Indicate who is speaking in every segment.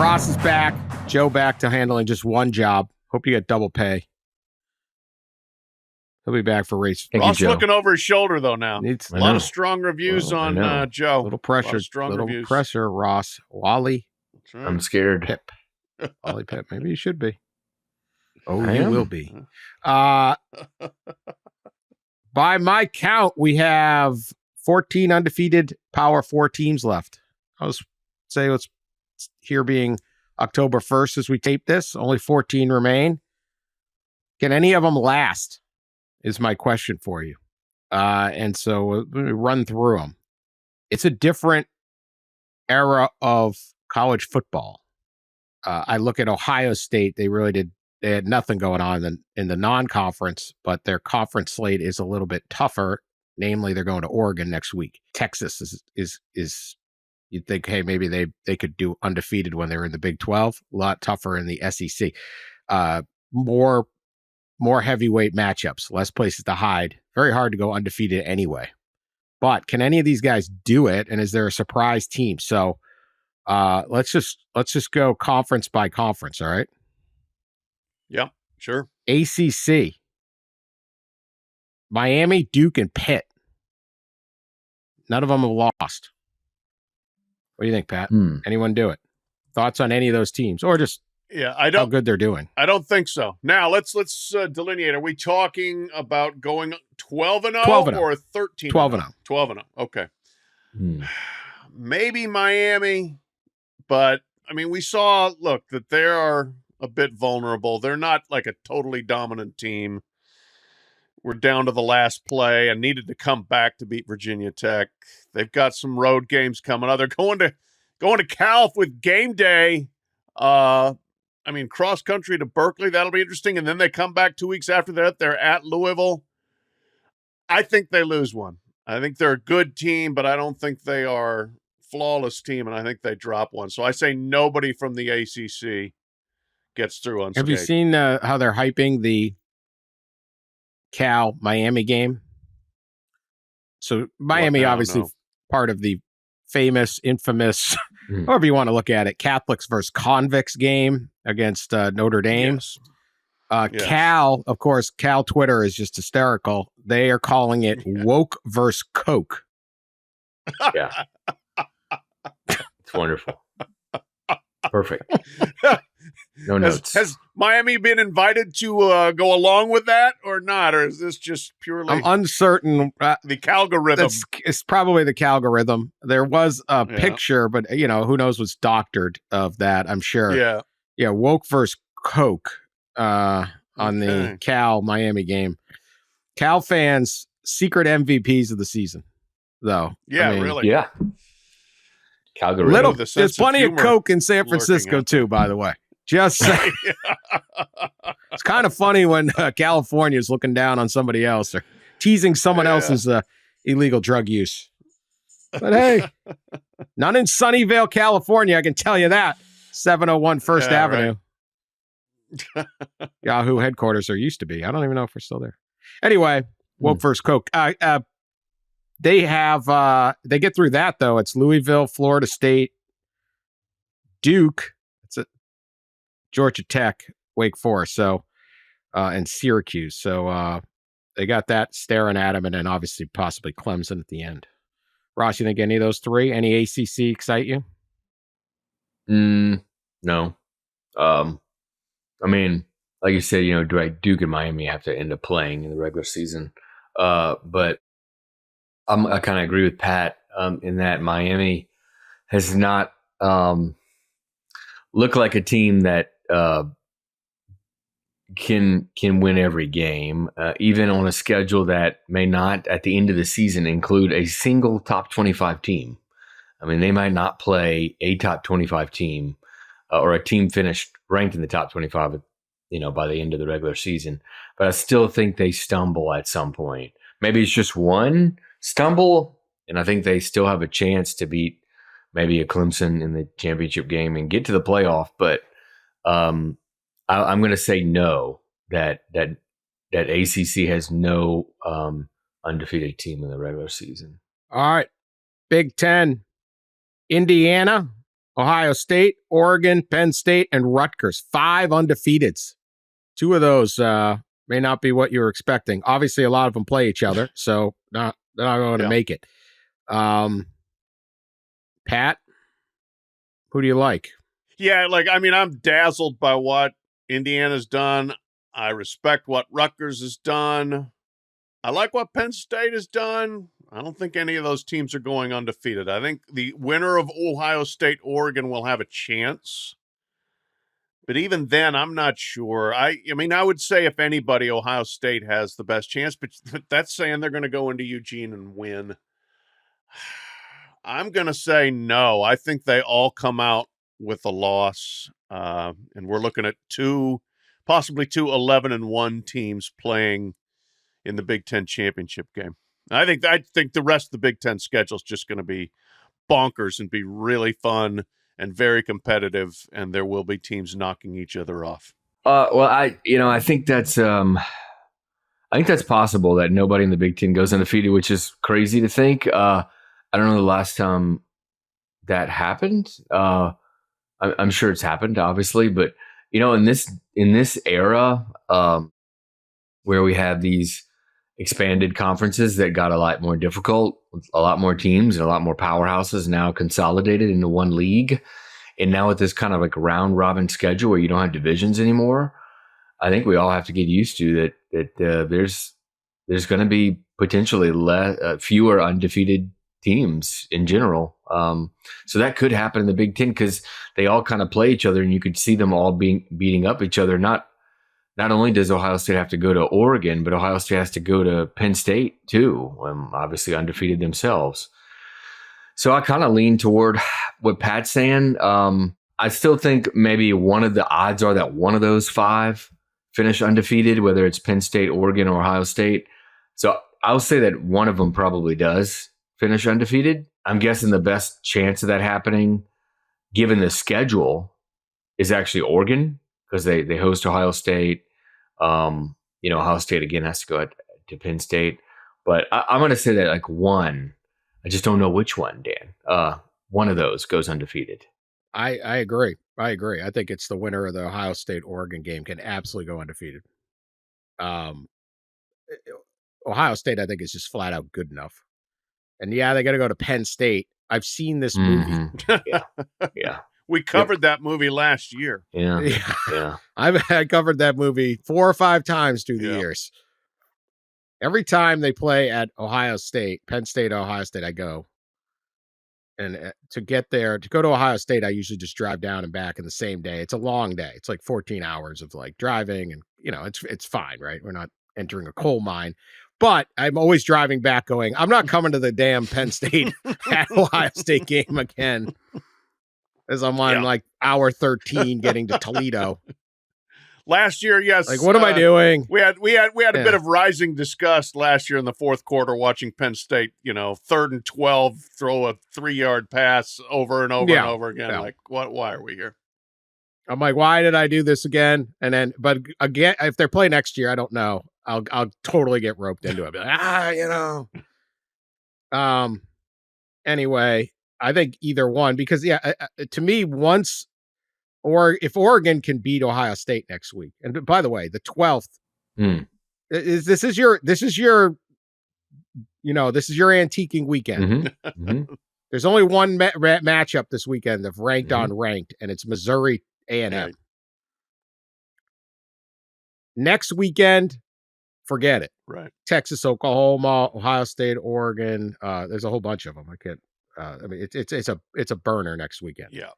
Speaker 1: Ross is back. Joe back to handling just one job. Hope you get double pay. He'll be back for race.
Speaker 2: Ross looking over his shoulder, though, now. A lot of strong reviews on Joe.
Speaker 1: A little pressure. Pressure, Ross. Wally.
Speaker 3: Right. I'm scared.
Speaker 1: Pip. Wally Pip. Maybe you should be. Oh, you will be. By my count, we have 14 undefeated Power 4 teams left. I was say it's here being October 1st as we tape this. Only 14 remain. Can any of them last? Is my question for you. And so we'll run through them. It's a different era of college football. I look at Ohio State. They had nothing going on in the non-conference, but their conference slate is a little bit tougher. Namely, they're going to Oregon next week. Texas is you'd think, hey, maybe they could do undefeated when they were in the Big 12. A lot tougher in the SEC. More heavyweight matchups, less places to hide. Very hard to go undefeated anyway. But can any of these guys do it? And is there a surprise team? So let's just go conference by conference. All right.
Speaker 2: Yeah, sure.
Speaker 1: ACC. Miami, Duke, and Pitt. None of them have lost. What do you think, Pat? Anyone do it? Thoughts on any of those teams, or just how good they're doing?
Speaker 2: I don't think so. Now let's delineate. Are we talking about going 12-0 or 13?
Speaker 1: 12-0.
Speaker 2: 12-0. Okay. Maybe Miami, but I mean, we saw that they are a bit vulnerable. They're not like a totally dominant team. We're down to the last play and needed to come back to beat Virginia Tech. They've got some road games coming up. They're going to Cal with game day. Cross country to Berkeley. That'll be interesting. And then they come back 2 weeks after that. They're at Louisville. I think they lose one. I think they're a good team, but I don't think they are a flawless team, and I think they drop one. So I say nobody from the ACC gets through unscathed.
Speaker 1: Have you seen how they're hyping the Cal-Miami game? So Miami, obviously part of the famous, infamous, however you want to look at it, Catholics versus convicts game against Notre Dame. Yes. Cal, of course, Cal Twitter is just hysterical. They are calling it woke versus Coke.
Speaker 3: Yeah. It's wonderful. Perfect. No notes.
Speaker 2: Has Miami been invited to go along with that or not? Or is this just purely...
Speaker 1: I'm uncertain.
Speaker 2: The Calgorithm.
Speaker 1: It's probably the Calgorithm. There was a picture, but, who knows what's doctored of that, I'm sure.
Speaker 2: Yeah.
Speaker 1: Yeah, woke versus Coke on the Cal-Miami game. Cal fans, secret MVPs of the season, though.
Speaker 2: Yeah, really.
Speaker 3: Yeah. Calgorithm.
Speaker 1: There's plenty of Coke in San Francisco, too, by the way. Just saying. It's kind of funny when California is looking down on somebody else or teasing someone else's illegal drug use. But hey, not in Sunnyvale, California, I can tell you that. 701 First Avenue. Right. Yahoo headquarters there used to be. I don't even know if we're still there. Anyway, woke versus Coke. They get through that, though. It's Louisville, Florida State, Duke, Georgia Tech, Wake Forest, and Syracuse. So they got that staring at them, and then obviously possibly Clemson at the end. Ross, you think any of those three, any ACC excite you?
Speaker 3: No. Like you said, Duke and Miami have to end up playing in the regular season. But I kind of agree with Pat in that Miami has not looked like a team that can win every game, even on a schedule that may not at the end of the season include a single top 25 team. I mean, they might not play a top 25 team or a team finished ranked in the top 25, by the end of the regular season. But I still think they stumble at some point. Maybe it's just one stumble, and I think they still have a chance to beat maybe a Clemson in the championship game and get to the playoff. But I'm going to say no, that ACC has no undefeated team in the regular season.
Speaker 1: All right. Big Ten. Indiana, Ohio State, Oregon, Penn State, and Rutgers. 5 undefeateds. 2 of those may not be what you were expecting. Obviously, a lot of them play each other, so they're not going to make it. Pat, who do you like?
Speaker 2: Yeah, I'm dazzled by what Indiana's done. I respect what Rutgers has done. I like what Penn State has done. I don't think any of those teams are going undefeated. I think the winner of Ohio State, Oregon will have a chance. But even then, I'm not sure. I would say if anybody, Ohio State has the best chance, but that's saying they're going to go into Eugene and win. I'm going to say no. I think they all come out with a loss. And we're looking at possibly two 11-1 teams playing in the Big Ten championship game. I think the rest of the Big Ten schedule is just going to be bonkers and be really fun and very competitive, and there will be teams knocking each other off.
Speaker 3: I think that's possible that nobody in the Big Ten goes undefeated, which is crazy to think. I don't know the last time that happened. I'm sure it's happened, obviously, but in this era where we have these expanded conferences that got a lot more difficult, with a lot more teams and a lot more powerhouses now consolidated into one league. And now with this kind of like round robin schedule where you don't have divisions anymore, I think we all have to get used to that there's going to be potentially fewer undefeated teams in general. So that could happen in the Big Ten because they all kind of play each other and you could see them all beating up each other. Not only does Ohio State have to go to Oregon, but Ohio State has to go to Penn State too, obviously undefeated themselves. So I kind of lean toward what Pat's saying. I still think maybe one of the odds are that one of those 5 finish undefeated, whether it's Penn State, Oregon, or Ohio State. So I'll say that one of them probably does finish undefeated. I'm guessing the best chance of that happening, given the schedule, is actually Oregon because they host Ohio State. Ohio State again has to go to Penn State, but I'm going to say that like one. I just don't know which one, Dan. One of those goes undefeated.
Speaker 1: I agree. I think it's the winner of the Ohio State Oregon game can absolutely go undefeated. Ohio State, I think, is just flat out good enough. And yeah, they got to go to Penn State. I've seen this movie.
Speaker 3: Yeah.
Speaker 2: We covered that movie last year.
Speaker 3: Yeah.
Speaker 1: I covered that movie 4 or 5 times through the years. Every time they play at Ohio State, Penn State, Ohio State, I go. And to go to Ohio State, I usually just drive down and back in the same day. It's a long day. It's like 14 hours of like driving and, it's fine, right? We're not entering a coal mine. But I'm always driving back going, I'm not coming to the damn Penn State at Ohio State game again. As I'm on like hour 13 getting to Toledo.
Speaker 2: Last year, yes.
Speaker 1: Like, what am I doing?
Speaker 2: We had a bit of rising disgust last year in the fourth quarter watching Penn State, 3rd and 12, throw a 3-yard pass over and over and over again. Yeah. Like, why are we here?
Speaker 1: I'm like, why did I do this again? And then, but again, if they play next year, I don't know. I'll totally get roped into it. I'll be like, anyway, I think either one, because to me, if Oregon can beat Ohio State next week, and by the way, the 12th this is your antiquing weekend.
Speaker 3: Mm-hmm.
Speaker 1: There's only one matchup this weekend of ranked on ranked, and it's Missouri A&M. Right. Next weekend, forget it.
Speaker 2: Right.
Speaker 1: Texas, Oklahoma, Ohio State, Oregon. There's a whole bunch of them. I can't. It's a burner next weekend.
Speaker 2: Yeah.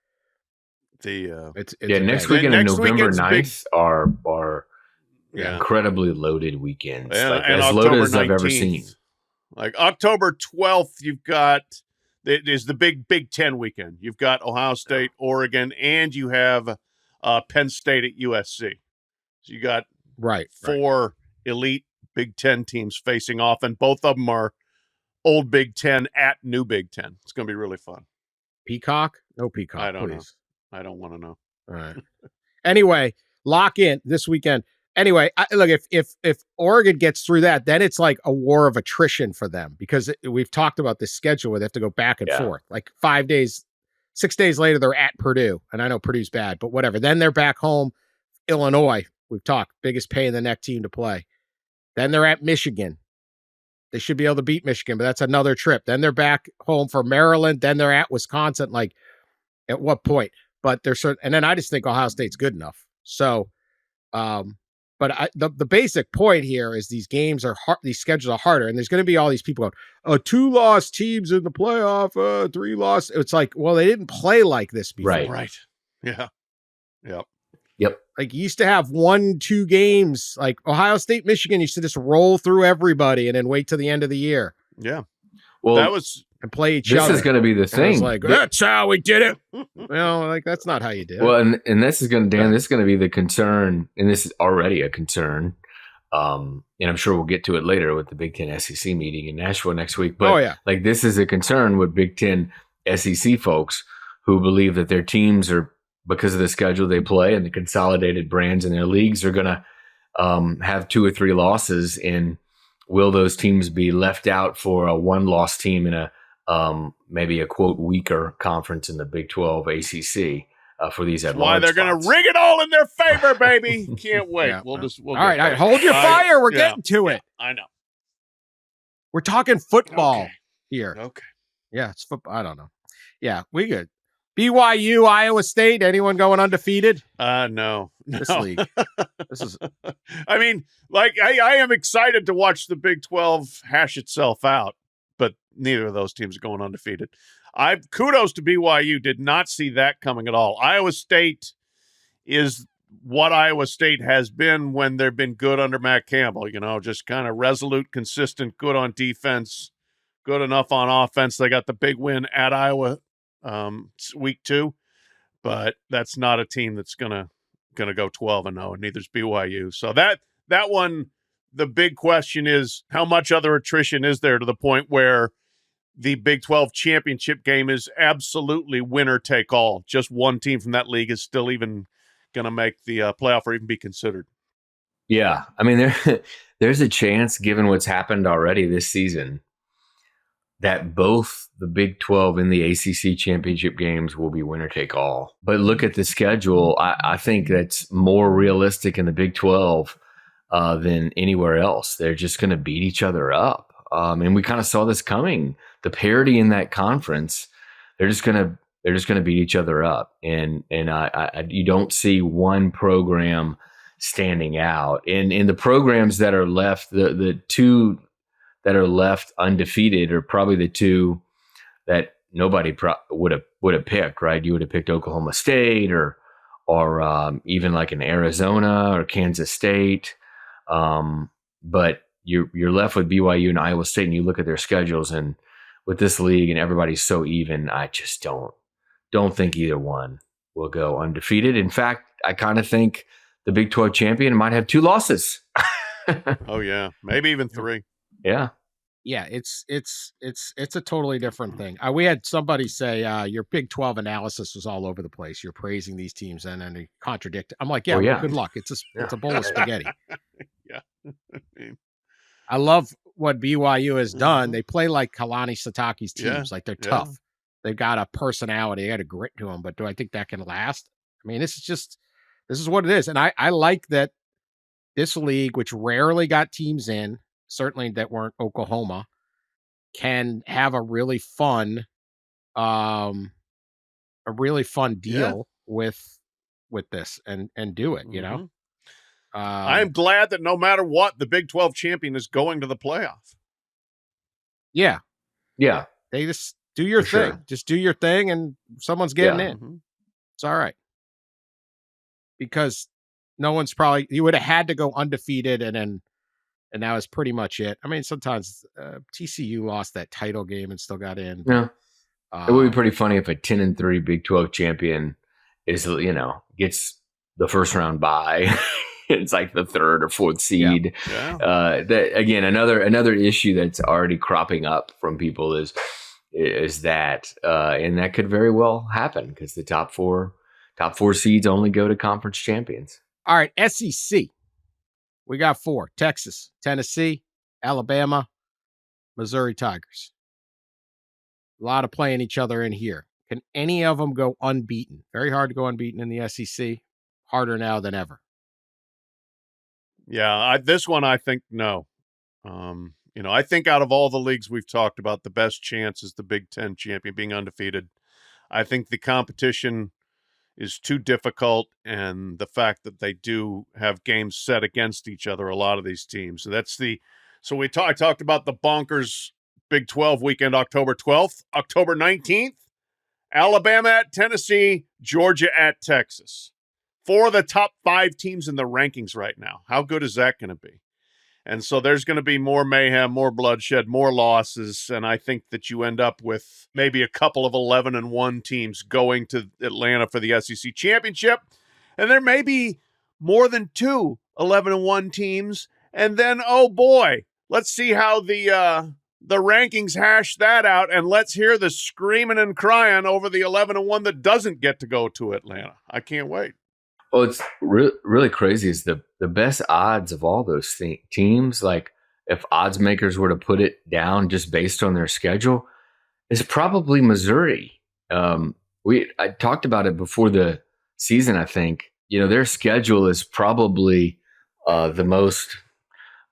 Speaker 3: Next weekend and November 9th are incredibly loaded weekends.
Speaker 2: And,
Speaker 3: like
Speaker 2: and
Speaker 3: as
Speaker 2: October
Speaker 3: loaded as
Speaker 2: 19th.
Speaker 3: I've ever seen.
Speaker 2: Like October 12th, you've got it is the Big Ten weekend. You've got Ohio State, Oregon, and you have Penn State at USC. So you got 4 elite Big Ten teams facing off, and both of them are old Big Ten at new Big Ten. It's going to be really fun.
Speaker 1: Peacock? No Peacock,
Speaker 2: I don't
Speaker 1: please.
Speaker 2: know. I don't want to know.
Speaker 1: All right. Anyway, lock in this weekend. Anyway, look, if Oregon gets through that, then it's like a war of attrition for them because we've talked about this schedule where they have to go back and forth, like 5 days 6 days later, they're at Purdue. And I know Purdue's bad, but whatever. Then they're back home. Illinois, we've talked, biggest pain in the neck team to play. Then they're at Michigan. They should be able to beat Michigan, but that's another trip. Then they're back home for Maryland. Then they're at Wisconsin. Like, at what point? But they're certain. And then I just think Ohio State's good enough. So, but the basic point here is these games are hard. These schedules are harder, and there's going to be all these people going, 2-loss teams in the playoff, 3-loss. It's like, well, they didn't play like this before.
Speaker 2: Right. Yeah. Yep.
Speaker 1: Like, you used to have 1-2 games, like Ohio State, Michigan used to just roll through everybody and then wait till the end of the year.
Speaker 2: Yeah.
Speaker 3: Well,
Speaker 2: that was
Speaker 1: and play each
Speaker 3: this
Speaker 1: other.
Speaker 3: is going to be the
Speaker 1: And
Speaker 3: thing.
Speaker 1: it's like, that's how we did it. Like, that's not how you did it.
Speaker 3: Well, and this is going to, Dan, this is going to be the concern, and this is already a concern. And I'm sure we'll get to it later with the Big Ten SEC meeting in Nashville next week. But like, this is a concern with Big Ten SEC folks who believe that their teams are, because of the schedule they play and the consolidated brands in their leagues, are going to have 2 or 3 losses. And will those teams be left out for a 1-loss team in a maybe a quote weaker conference in the Big 12 ACC for these at
Speaker 2: why they're going to rig it all in their favor, baby. Can't wait.
Speaker 1: Yeah.
Speaker 2: We'll
Speaker 1: all right, hold your fire. We're getting to it.
Speaker 2: I know.
Speaker 1: We're talking football here.
Speaker 2: Okay.
Speaker 1: Yeah, it's football. I don't know. Yeah, we good. BYU, Iowa State. Anyone going undefeated?
Speaker 2: No.
Speaker 1: This league. This is.
Speaker 2: I mean, like, I am excited to watch the Big 12 hash itself out, but neither of those teams are going undefeated. Kudos to BYU. Did not see that coming at all. Iowa State is what Iowa State has been when they've been good under Matt Campbell. Just kind of resolute, consistent, good on defense, good enough on offense. They got the big win at Iowa week 2, but that's not a team that's gonna go 12-0, and neither's BYU. So that one, the big question is, how much other attrition is there to the point where the Big 12 championship game is absolutely winner take all? Just one team from that league is still even going to make the playoff or even be considered.
Speaker 3: Yeah, I mean, there's a chance, given what's happened already this season, that both the Big 12 and the ACC championship games will be winner take all. But look at the schedule. I think that's more realistic in the Big 12 than anywhere else. They're just going to beat each other up. And we kind of saw this coming. The parity in that conference, they're just going to beat each other up. And you don't see one program standing out. And in the programs that are left, the 2 that are left undefeated are probably the 2 that nobody would have picked, right? You would have picked Oklahoma State or even like an Arizona or Kansas State. But you're left with BYU and Iowa State, and you look at their schedules, and with this league and everybody's so even, I just don't think either one will go undefeated. In fact, I kind of think the Big 12 champion might have 2 losses.
Speaker 2: Oh yeah, maybe even 3.
Speaker 3: Yeah.
Speaker 1: Yeah, it's a totally different thing. We had somebody say your Big 12 analysis was all over the place. You're praising these teams and then they contradict. I'm like, well, good luck. It's a bowl of spaghetti.
Speaker 2: Yeah.
Speaker 1: I love what BYU has done. They play like Kalani Sitake's teams. Like, they're tough. They've got a personality. They got a grit to them. But do I think that can last? I mean, this is what it is. And I like that this league, which rarely got teams in, certainly that weren't Oklahoma, can have a really fun deal with this and do it,
Speaker 2: I'm glad that no matter what, the Big 12 champion is going to the playoff.
Speaker 1: Yeah. They just do your thing.
Speaker 3: Sure.
Speaker 1: Just do your thing, and someone's getting in.
Speaker 2: Mm-hmm.
Speaker 1: It's all right. Because no one's you would have had to go undefeated, and that was pretty much it. I mean, sometimes TCU lost that title game and still got in.
Speaker 3: Yeah. It would be pretty funny if a 10-3 Big 12 champion gets the first round bye. It's like the 3rd or 4th seed.
Speaker 2: Yeah.
Speaker 3: That, again, another issue that's already cropping up from people is that, and that could very well happen because the top four seeds only go to conference champions.
Speaker 1: All right, SEC. We got 4: Texas, Tennessee, Alabama, Missouri Tigers. A lot of playing each other in here. Can any of them go unbeaten? Very hard to go unbeaten in the SEC. Harder now than ever.
Speaker 2: Yeah, this one I think no. I think out of all the leagues we've talked about, the best chance is the Big Ten champion being undefeated. I think the competition is too difficult, and the fact that they do have games set against each other, a lot of these teams. So I talked about the bonkers Big 12 weekend, October 12th, October 19th, Alabama at Tennessee, Georgia at Texas. 4 of the top 5 teams in the rankings right now. How good is that going to be? And so there's going to be more mayhem, more bloodshed, more losses, and I think that you end up with maybe a couple of 11-1 teams going to Atlanta for the SEC championship, and there may be more than 2 11-1 teams, and then, oh boy, let's see how the rankings hash that out, and let's hear the screaming and crying over the 11-1 that doesn't get to go to Atlanta. I can't wait.
Speaker 3: Well, it's really crazy is the best odds of all those teams. Like if odds makers were to put it down just based on their schedule, is probably Missouri. I talked about it before the season. I think their schedule is probably the most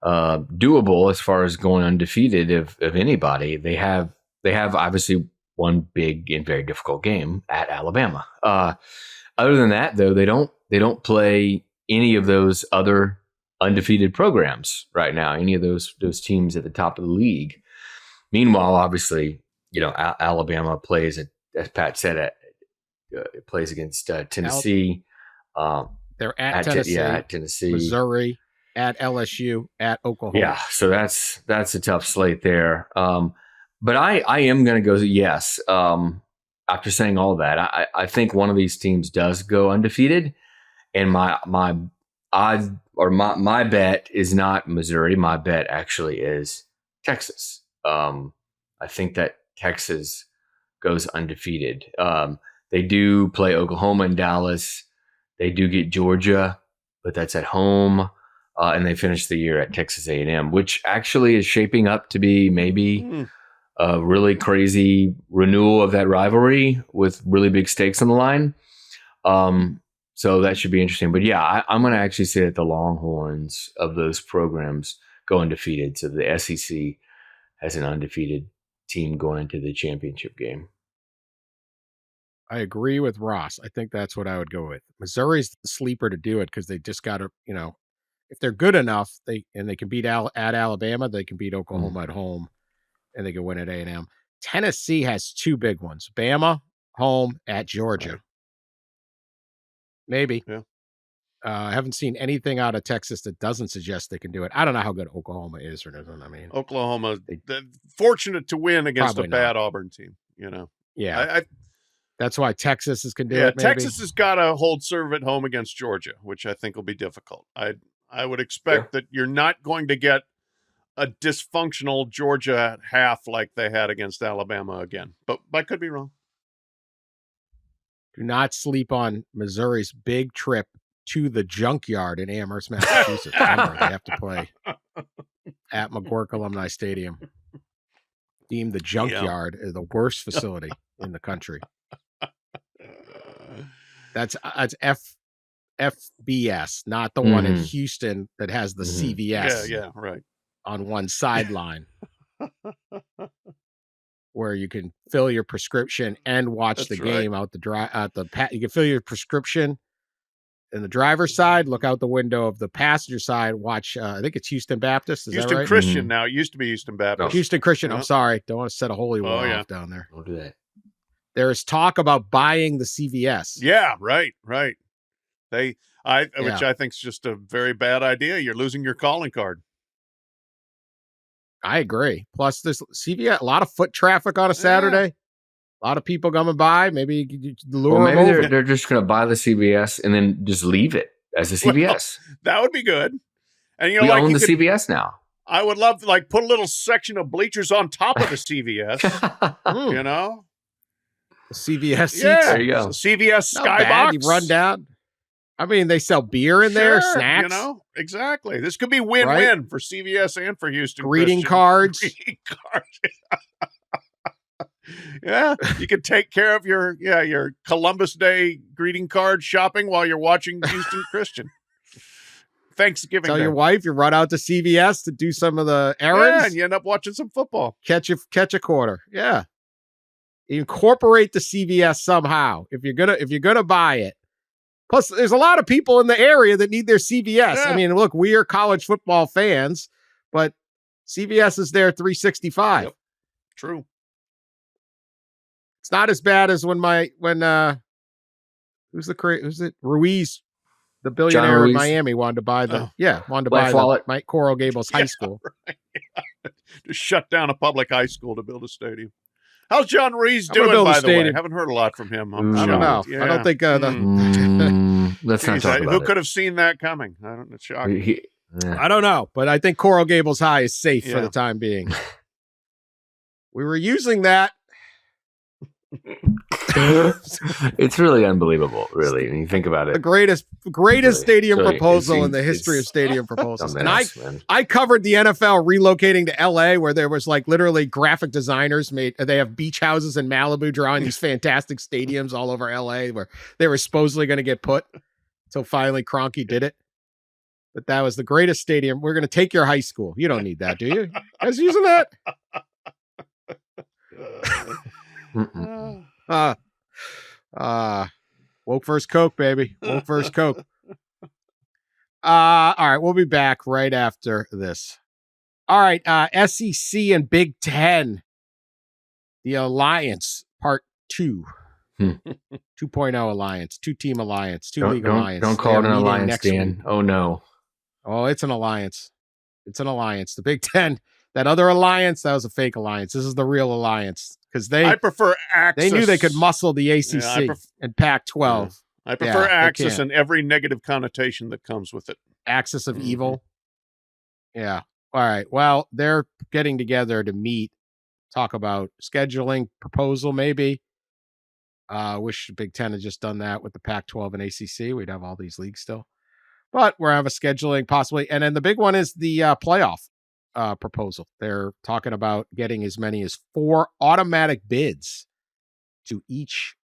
Speaker 3: doable as far as going undefeated of anybody. They have obviously one big and very difficult game at Alabama. Other than that, though, they don't play any of those other undefeated programs right now, any of those teams at the top of the league. Meanwhile, obviously, Alabama plays, as Pat said, it plays against Tennessee.
Speaker 1: They're at Tennessee,
Speaker 3: at Tennessee,
Speaker 1: Missouri, at LSU, at Oklahoma.
Speaker 3: Yeah, so that's a tough slate there. But I am going to go yes. After saying all that, I think one of these teams does go undefeated, and my odds or my bet is not Missouri. My bet actually is Texas. I think that Texas goes undefeated. They do play Oklahoma and Dallas. They do get Georgia, but that's at home, and they finish the year at Texas A&M, which actually is shaping up to be maybe a really crazy renewal of that rivalry with really big stakes on the line. So that should be interesting. But yeah, I'm going to actually say that the Longhorns of those programs go undefeated. So the SEC has an undefeated team going into the championship game.
Speaker 1: I agree with Ross. I think that's what I would go with. Missouri's the sleeper to do it because they just got to, if they're good enough, they can beat at Alabama, they can beat Oklahoma at home, and they can win at A&M. Tennessee has 2 big ones: Bama home at Georgia.
Speaker 2: Right.
Speaker 1: Maybe.
Speaker 2: Yeah.
Speaker 1: I haven't seen anything out of Texas that doesn't suggest they can do it. I don't know how good Oklahoma is or doesn't. I mean,
Speaker 2: Oklahoma, fortunate to win against a bad Auburn team.
Speaker 1: Yeah. That's why Texas can do it. Maybe.
Speaker 2: Texas has got to hold serve at home against Georgia, which I think will be difficult. I would expect that you're not going to get a dysfunctional Georgia half like they had against Alabama again, but I could be wrong.
Speaker 1: Do not sleep on Missouri's big trip to the junkyard in Amherst, Massachusetts. Remember, they have to play at McGuirk Alumni Stadium. Deemed the junkyard is the worst facility in the country. That's FBS, not the one in Houston that has the CVS.
Speaker 2: Yeah, right.
Speaker 1: On one sideline, where you can fill your prescription and watch the game out you can fill your prescription in the driver's side, look out the window of the passenger side, watch. I think it's Houston Baptist. Is
Speaker 2: Houston
Speaker 1: that right?
Speaker 2: Christian now. It used to be Houston Baptist.
Speaker 1: Houston Christian. I'm sorry. Don't want to set a holy war off down there.
Speaker 3: Don't do that.
Speaker 1: There's talk about buying the CVS.
Speaker 2: Yeah, right. Which I think is just a very bad idea. You're losing your calling card.
Speaker 1: I agree. Plus, there's CVS, a lot of foot traffic on a Saturday. A lot of people coming by. Maybe you lure them over.
Speaker 3: They're just going to buy the CVS and then just leave it as a CVS.
Speaker 2: Well, that would be good. And
Speaker 3: we own the CVS now.
Speaker 2: I would love to put a little section of bleachers on top of the CVS.
Speaker 1: CVS seats.
Speaker 2: Yeah,
Speaker 3: there you go.
Speaker 2: CVS
Speaker 1: Not bad.
Speaker 2: Skybox.
Speaker 1: You run down. I mean, they sell beer in there, snacks.
Speaker 2: Exactly. This could be win-win for CVS and for Houston.
Speaker 1: Greeting
Speaker 2: Christian.
Speaker 1: cards.
Speaker 2: Greeting cards. Yeah, you can take care of your Columbus Day greeting card shopping while you're watching Houston Christian. Thanksgiving
Speaker 1: Tell
Speaker 2: Day.
Speaker 1: your wife you run out to CVS to do some of the errands.
Speaker 2: Yeah, and you end up watching some football.
Speaker 1: Catch a quarter. Yeah. Incorporate the CVS somehow if you're gonna buy it. Plus, there's a lot of people in the area that need their CVS.
Speaker 2: Yeah.
Speaker 1: I mean, look, we are college football fans, but CVS is there 365.
Speaker 2: Yep. True.
Speaker 1: It's not as bad as when who's it? Ruiz, the billionaire in Miami, wanted to buy Mike Coral Gables High School.
Speaker 2: Right. To shut down a public high school to build a stadium. How's John Reese doing, by the way? Haven't heard a lot from him.
Speaker 1: I don't know.
Speaker 2: Yeah.
Speaker 1: I don't think
Speaker 3: let's not talk about
Speaker 2: who could have seen that coming? It's shocking.
Speaker 1: I don't know, but I think Coral Gables High is safe for the time being. We were using that.
Speaker 3: It's really unbelievable, really, when you think about it.
Speaker 1: The greatest stadium proposal in the history of stadium proposals. And I covered the NFL relocating to LA, where there was like literally graphic designers they have beach houses in Malibu drawing these fantastic stadiums all over LA where they were supposedly going to get put. So finally Kroenke did it. But that was the greatest stadium. We're going to take your high school. You don't need that, do you? You guys using that? Woke first Coke, baby. Woke first Coke. All right, we'll be back right after this. All right, SEC and Big Ten, the Alliance Part 2. 2.0 Alliance, 2-team alliance, league alliance.
Speaker 3: Don't call it an alliance, Dan. Week. Oh, no.
Speaker 1: Oh, it's an alliance. It's an alliance. The Big Ten, that other alliance, that was a fake alliance. This is the real alliance. Because
Speaker 2: I prefer Axis.
Speaker 1: They knew they could muscle the ACC and Pac-12.
Speaker 2: I prefer Axis and every negative connotation that comes with it.
Speaker 1: Axis of evil. Yeah. All right. Well, they're getting together to meet, talk about scheduling proposal, maybe. Wish Big Ten had just done that with the Pac-12 and ACC. We'd have all these leagues still. But we're having a scheduling possibly. And then the big one is the playoff proposal. They're talking about getting as many as 4 automatic bids to each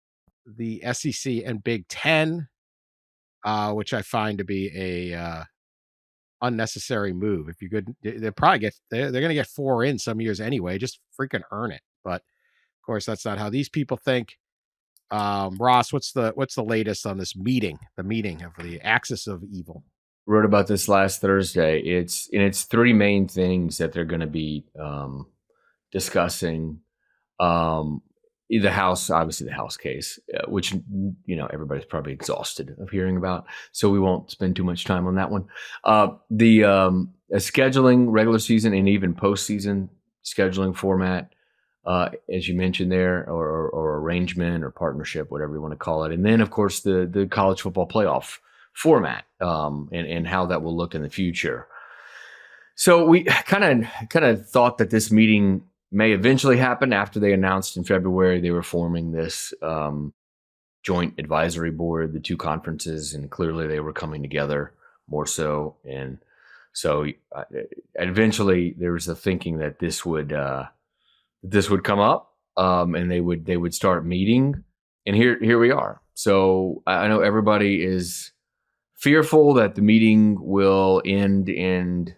Speaker 1: the SEC and Big Ten, which I find to be a unnecessary move. If you could, they're going to get 4 in some years anyway. Just freaking earn it. But of course, that's not how these people think. Ross, what's the latest on this meeting? The meeting of the axis of evil.
Speaker 3: Wrote about this last Thursday. It's 3 main things that they're going to be discussing. The House, obviously the House case, which everybody's probably exhausted of hearing about, so we won't spend too much time on that one. The scheduling, regular season and even postseason scheduling format, as you mentioned there, or arrangement or partnership, whatever you want to call it, and then of course the college football playoff format, and how that will look in the future. So we kind of thought that this meeting may eventually happen after they announced in February they were forming this joint advisory board, the 2 conferences, and clearly they were coming together more so. And so eventually there was the thinking that this would come up, and they would start meeting. And here we are. So I know everybody is fearful that the meeting will end in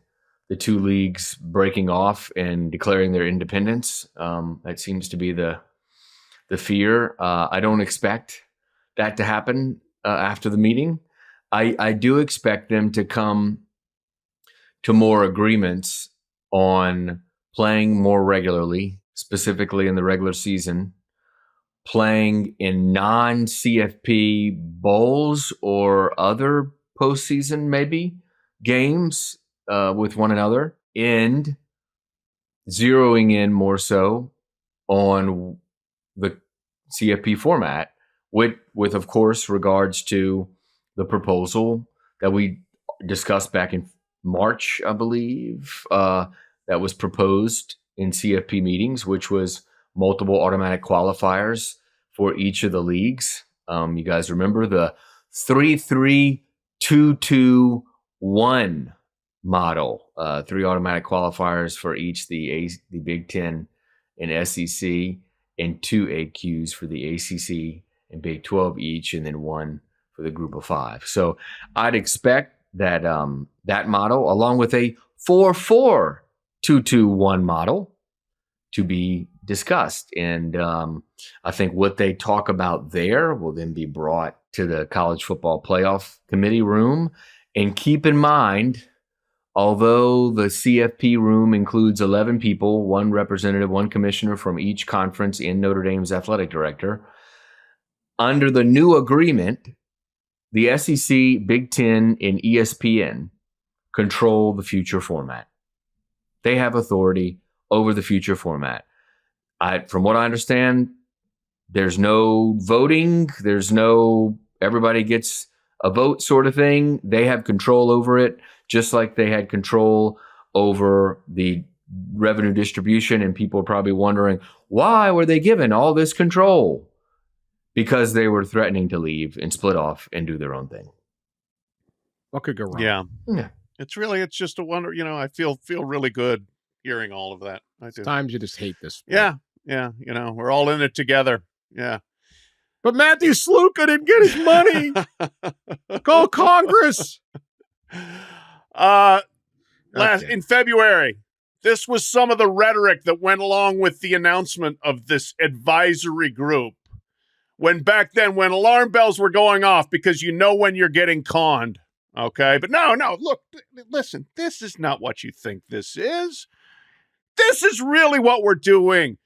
Speaker 3: the 2 leagues breaking off and declaring their independence. That seems to be the fear. I don't expect that to happen after the meeting. I do expect them to come to more agreements on playing more regularly, specifically in the regular season, playing in non-CFP bowls or other postseason maybe games with one another, and zeroing in more so on the CFP format with of course regards to the proposal that we discussed back in March, I believe, that was proposed in CFP meetings, which was multiple automatic qualifiers for each of the leagues. You guys remember the 3-3-2-2-1 model, 3 automatic qualifiers for each the Big Ten and SEC, and 2 AQs for the ACC and Big 12 each, and then 1 for the group of 5. So I'd expect that that model, along with a 4-4-2-2-1 model, to be discussed. And I think what they talk about there will then be brought to the College Football Playoff Committee room. And keep in mind, although the CFP room includes 11 people, 1 representative, 1 commissioner from each conference in Notre Dame's athletic director, under the new agreement, the SEC, Big Ten, and ESPN control the future format. They have authority over the future format. From what I understand, there's no voting. There's no everybody gets a vote sort of thing. They have control over it, just like they had control over the revenue distribution. And people are probably wondering, why were they given all this control? Because they were threatening to leave and split off and do their own thing.
Speaker 1: What could go wrong?
Speaker 2: Yeah.
Speaker 3: Yeah.
Speaker 2: It's just a wonder. I feel really good hearing all of that. I do.
Speaker 1: Times you just hate this.
Speaker 2: Yeah. Yeah. We're all in it together. Yeah.
Speaker 1: But Matthew Sluka didn't get his money. Call Congress.
Speaker 2: In February, this was some of the rhetoric that went along with the announcement of this advisory group. When alarm bells were going off, because when you're getting conned. Okay. But no, look, listen, this is not what you think this is. This is really what we're doing.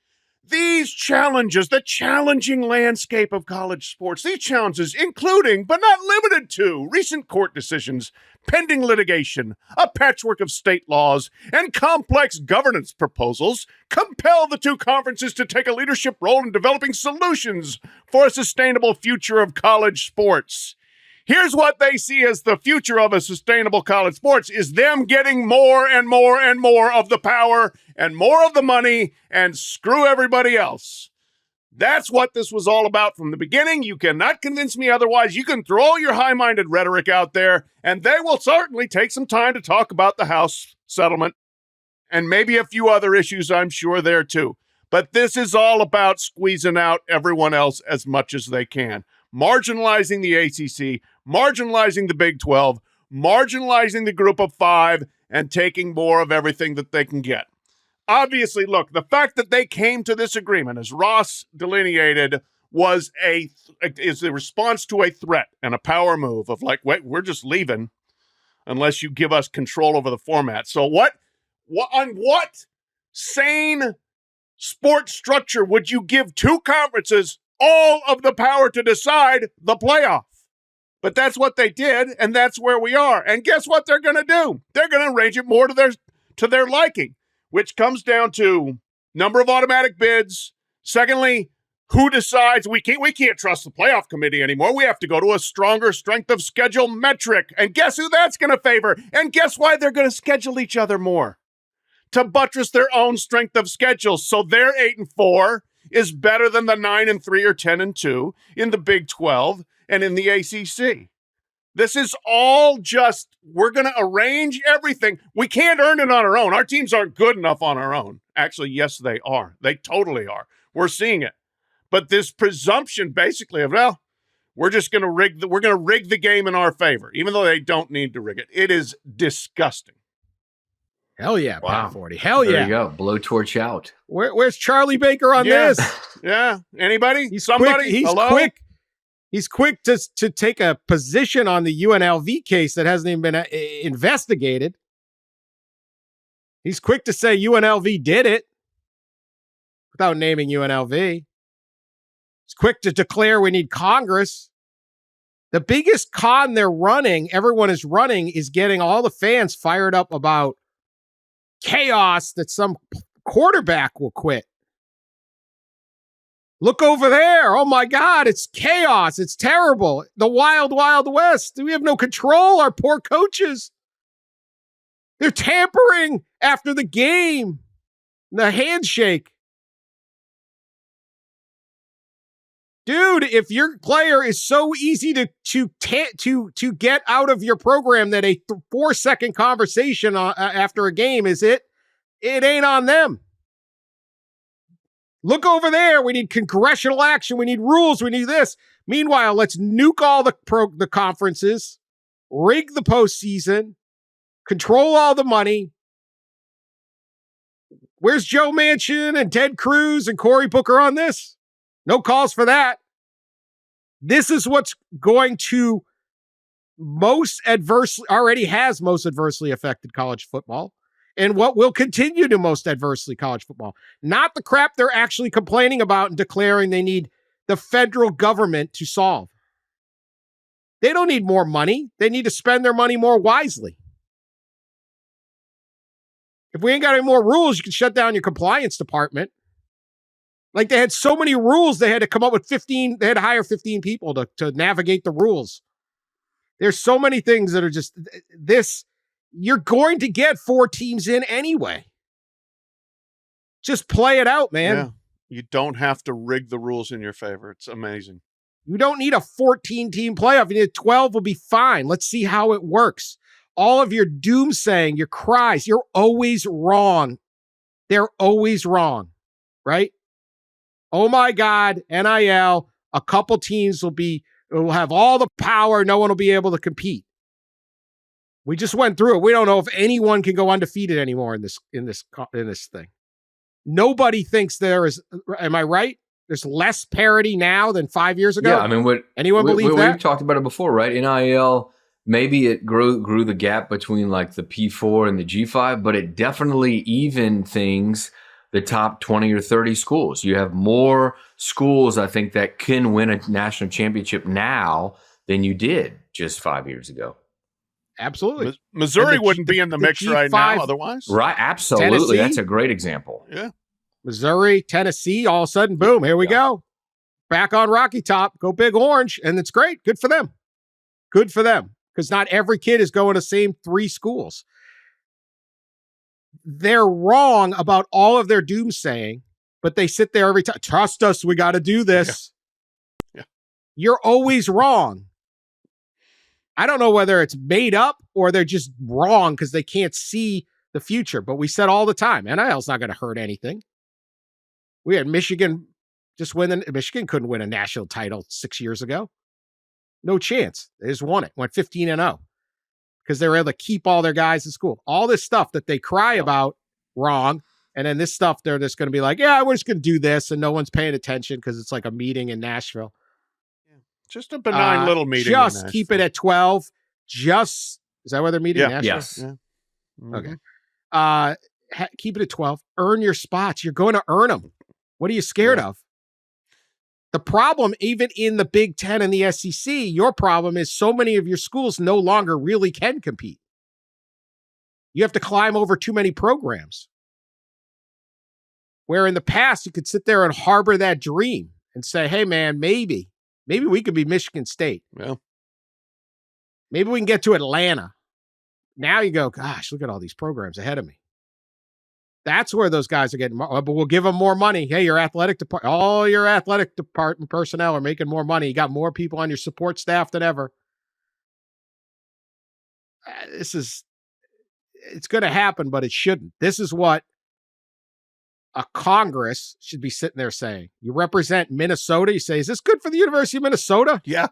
Speaker 2: These challenges, the challenging landscape of college sports, these challenges, including, but not limited to, recent court decisions, pending litigation, a patchwork of state laws, and complex governance proposals, compel the 2 conferences to take a leadership role in developing solutions for a sustainable future of college sports. Here's what they see as the future of a sustainable college sports is them getting more and more and more of the power and more of the money, and screw everybody else. That's what this was all about from the beginning. You cannot convince me otherwise. You can throw your high-minded rhetoric out there, and they will certainly take some time to talk about the House settlement and maybe a few other issues, I'm sure, there too. But this is all about squeezing out everyone else as much as they can. Marginalizing the ACC, marginalizing the Big 12, marginalizing the group of 5, and taking more of everything that they can get. Obviously, look, the fact that they came to this agreement, as Ross delineated, is a response to a threat and a power move of like, wait, we're just leaving unless you give us control over the format. So what sane sports structure would you give 2 conferences all of the power to decide the playoff? But that's what they did, and that's where we are. And guess what they're going to do? They're going to arrange it more to their liking, which comes down to number of automatic bids. Secondly, who decides? We can't trust the playoff committee anymore. We have to go to a stronger strength of schedule metric. And guess who that's going to favor? And guess why they're going to schedule each other more? To buttress their own strength of schedule. So their 8-4 is better than the 9-3 or 10-2 in the Big 12 and in the ACC. This is all just, we're going to arrange everything. We can't earn it on our own. Our teams aren't good enough on our own. Actually, yes, they are. They totally are. We're seeing it. But this presumption basically of, well, we're just going to rig the game in our favor, even though they don't need to rig it. It is disgusting.
Speaker 1: Hell yeah,
Speaker 3: wow.
Speaker 1: Forde. Hell
Speaker 3: There
Speaker 1: yeah.
Speaker 3: you go. Blowtorch out.
Speaker 1: Where's Charlie Baker on this?
Speaker 2: Yeah. Anybody?
Speaker 1: He's
Speaker 2: Somebody?
Speaker 1: Quick. He's
Speaker 2: Hello?
Speaker 1: quick. He's quick to take a position on the UNLV case that hasn't even been investigated. He's quick to say UNLV did it without naming UNLV. He's quick to declare we need Congress. The biggest con everyone is running, is getting all the fans fired up about chaos that some quarterback will quit. Look over there. Oh my God, it's chaos. It's terrible. The wild, wild west. We have no control. Our poor coaches. They're tampering after the game. The handshake. Dude, if your player is so easy to get out of your program that a 4-second conversation after a game is it ain't on them. Look over there. We need congressional action. We need rules. We need this. Meanwhile, let's nuke all the conferences, rig the postseason, control all the money. Where's Joe Manchin and Ted Cruz and Cory Booker on this? No calls for that. This is what's going to already has most adversely affected college football, and what will continue to most adversely college football. Not the crap they're actually complaining about and declaring they need the federal government to solve. They don't need more money. They need to spend their money more wisely. If we ain't got any more rules, you can shut down your compliance department. Like, they had so many rules, they had to come up with 15, they had to hire 15 people to navigate the rules. There's so many things that are just this. You're going to get 4 teams in anyway. Just play it out, man.
Speaker 2: Yeah. You don't have to rig the rules in your favor. It's amazing.
Speaker 1: You don't need a 14-team playoff. You need 12 will be fine. Let's see how it works. All of your doomsaying, your cries, you're always wrong. They're always wrong, right? Oh my God, NIL, a couple teams will have all the power. No one will be able to compete. We just went through it. We don't know if anyone can go undefeated anymore in this thing. Nobody thinks there is. Am I right? There's less parity now than 5 years ago.
Speaker 3: Yeah, I mean,
Speaker 1: anyone believe that?
Speaker 3: We've talked about it before, right? NIL, maybe it grew the gap between like the P4 and the G5, but it definitely evened things. The top 20 or 30 schools. You have more schools, I think, that can win a national championship now than you did just 5 years ago.
Speaker 1: Absolutely.
Speaker 2: Missouri wouldn't be in the mix
Speaker 1: G5,
Speaker 2: right now otherwise.
Speaker 3: Right, absolutely.
Speaker 1: Tennessee,
Speaker 3: that's a great example.
Speaker 2: Yeah.
Speaker 1: Missouri, Tennessee, all of a sudden, boom, here we go. Back on Rocky Top, go Big Orange, and it's great. Good for them. Good for them. Because not every kid is going to the same 3 schools. They're wrong about all of their doomsaying, but they sit there every time. Trust us, we got to do this.
Speaker 2: Yeah.
Speaker 1: You're always wrong. I don't know whether it's made up or they're just wrong because they can't see the future. But we said all the time, NIL's not going to hurt anything. We had Michigan Michigan couldn't win a national title 6 years ago. No chance. They just won it. Went 15-0. Because they were able to keep all their guys in school. All this stuff that they cry about wrong. And then this stuff, they're just going to be like, yeah, we're just going to do this. And no one's paying attention because it's like a meeting in Nashville.
Speaker 2: Just a benign little meeting.
Speaker 1: Just keep it at 12. Is that where they're meeting in Nashville?
Speaker 3: Yes.
Speaker 2: Yeah. Mm-hmm.
Speaker 1: Okay. Keep it at 12. Earn your spots. You're going to earn them. What are you scared of? The problem, even in the Big Ten and the SEC, your problem is so many of your schools no longer really can compete. You have to climb over too many programs. Where in the past, you could sit there and harbor that dream and say, hey, man, maybe we could be Michigan State.
Speaker 2: Well,
Speaker 1: maybe we can get to Atlanta. Now you go, gosh, look at all these programs ahead of me. That's where those guys are getting more, but we'll give them more money. Hey, all your athletic department personnel are making more money. You got more people on your support staff than ever. It's going to happen, but it shouldn't. This is what a Congress should be sitting there saying. You represent Minnesota. You say, is this good for the University of Minnesota?
Speaker 2: Yeah.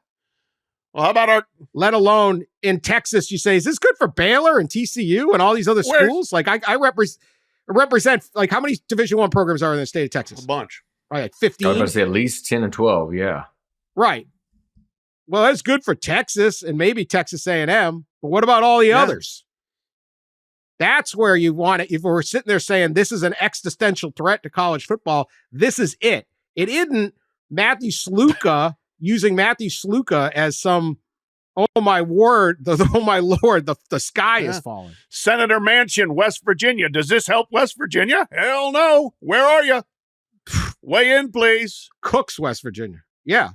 Speaker 2: Well, how about
Speaker 1: let alone in Texas, you say, is this good for Baylor and TCU and all these other schools? Like I represent, like, how many Division I programs are in the state of Texas?
Speaker 2: A bunch.
Speaker 1: Right, like 15.
Speaker 3: I was going to say at least 10 or 12, yeah.
Speaker 1: Right. Well, that's good for Texas and maybe Texas A&M, but what about all the others? That's where you want it. If we're sitting there saying this is an existential threat to college football, this is it. It isn't Matthew Sluka using Matthew Sluka as some, oh my word, oh my Lord, the sky is falling.
Speaker 2: Senator Manchin, West Virginia. Does this help West Virginia? Hell no. Where are you? Weigh in, please.
Speaker 1: Cooks, West Virginia. Yeah.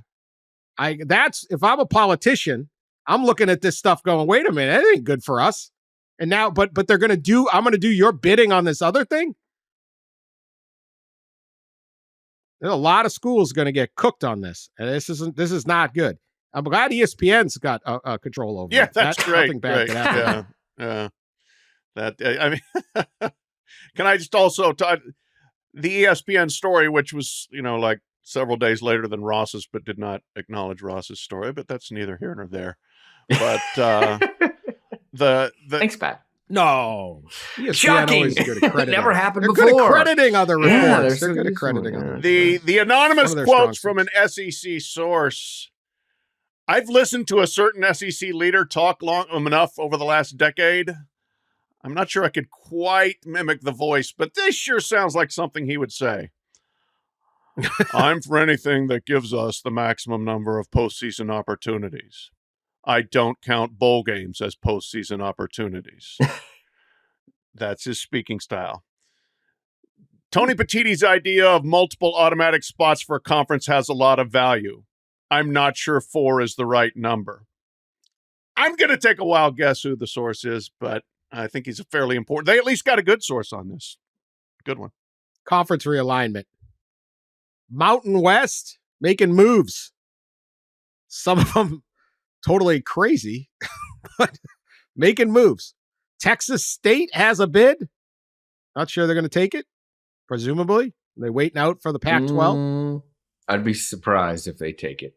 Speaker 1: If I'm a politician, I'm looking at this stuff going, wait a minute, that ain't good for us. And now, but I'm going to do your bidding on this other thing. There's a lot of schools going to get cooked on this. And this is not good. I'm glad ESPN's got control over it.
Speaker 2: Yeah, that's great.
Speaker 1: Nothing bad could happen.
Speaker 2: Yeah. That, I mean, can I just also the ESPN story, which was, like several days later than Ross's, but did not acknowledge Ross's story, but that's neither here nor there. But the
Speaker 3: Thanks, Pat.
Speaker 1: No. ESPN
Speaker 3: Shocking.
Speaker 1: always good at crediting.
Speaker 3: Never happened
Speaker 1: They're
Speaker 3: before.
Speaker 1: good at crediting other
Speaker 3: Yeah,
Speaker 1: reports.
Speaker 3: they're
Speaker 1: They're
Speaker 3: so
Speaker 1: good at
Speaker 3: good
Speaker 1: crediting
Speaker 3: for it,
Speaker 1: other
Speaker 3: yeah.
Speaker 1: reports.
Speaker 2: the anonymous
Speaker 1: One of their
Speaker 2: quotes
Speaker 1: strong
Speaker 2: from an SEC source. I've listened to a certain SEC leader talk long enough over the last decade. I'm not sure I could quite mimic the voice, but this sure sounds like something he would say. I'm for anything that gives us the maximum number of postseason opportunities. I don't count bowl games as postseason opportunities. That's his speaking style. Tony Petitti's idea of multiple automatic spots for a conference has a lot of value. I'm not sure 4 is the right number. I'm going to take a wild guess who the source is, but I think he's a fairly important. They at least got a good source on this. Good one.
Speaker 1: Conference realignment. Mountain West making moves. Some of them totally crazy, but making moves. Texas State has a bid. Not sure they're going to take it. Presumably. They waiting out for the Pac-12.
Speaker 3: I'd be surprised if they take it.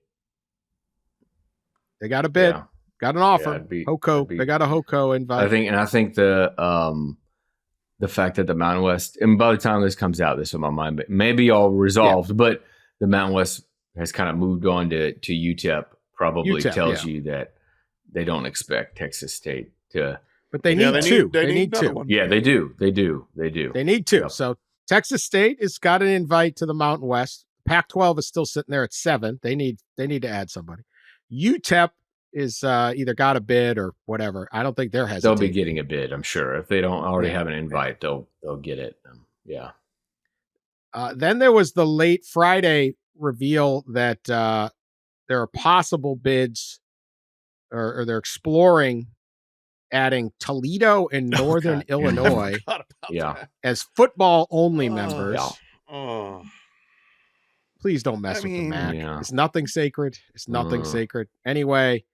Speaker 1: They got a bid.
Speaker 3: Yeah.
Speaker 1: Got an offer.
Speaker 3: I'd
Speaker 1: HOCO.
Speaker 3: be-
Speaker 1: They got a HOCO invite.
Speaker 3: I think the fact that the Mountain West, and by the time this comes out, this is in my mind, but maybe all resolved, but the Mountain West has kind of moved on to UTEP, probably
Speaker 1: UTEP,
Speaker 3: tells you that they don't expect Texas State to.
Speaker 1: But they need two. They need
Speaker 2: another
Speaker 1: two.
Speaker 2: one.
Speaker 3: Yeah, they do. They
Speaker 1: need two.
Speaker 3: Yep.
Speaker 1: So Texas State has got an invite to the Mountain West. Pac-12 is still sitting there at 7. They need to add somebody. UTEP is either got a bid or whatever. I don't think they're hesitating.
Speaker 3: They'll be getting a bid, I'm sure. If they don't already have an invite, they'll get it. Yeah.
Speaker 1: Then there was the late Friday reveal that there are possible bids, or they're exploring adding Toledo and Northern Illinois as football-only members.
Speaker 3: Yeah.
Speaker 2: Oh.
Speaker 1: Please don't mess with the MAC.
Speaker 3: Yeah.
Speaker 1: It's nothing sacred. It's nothing sacred. Anyway,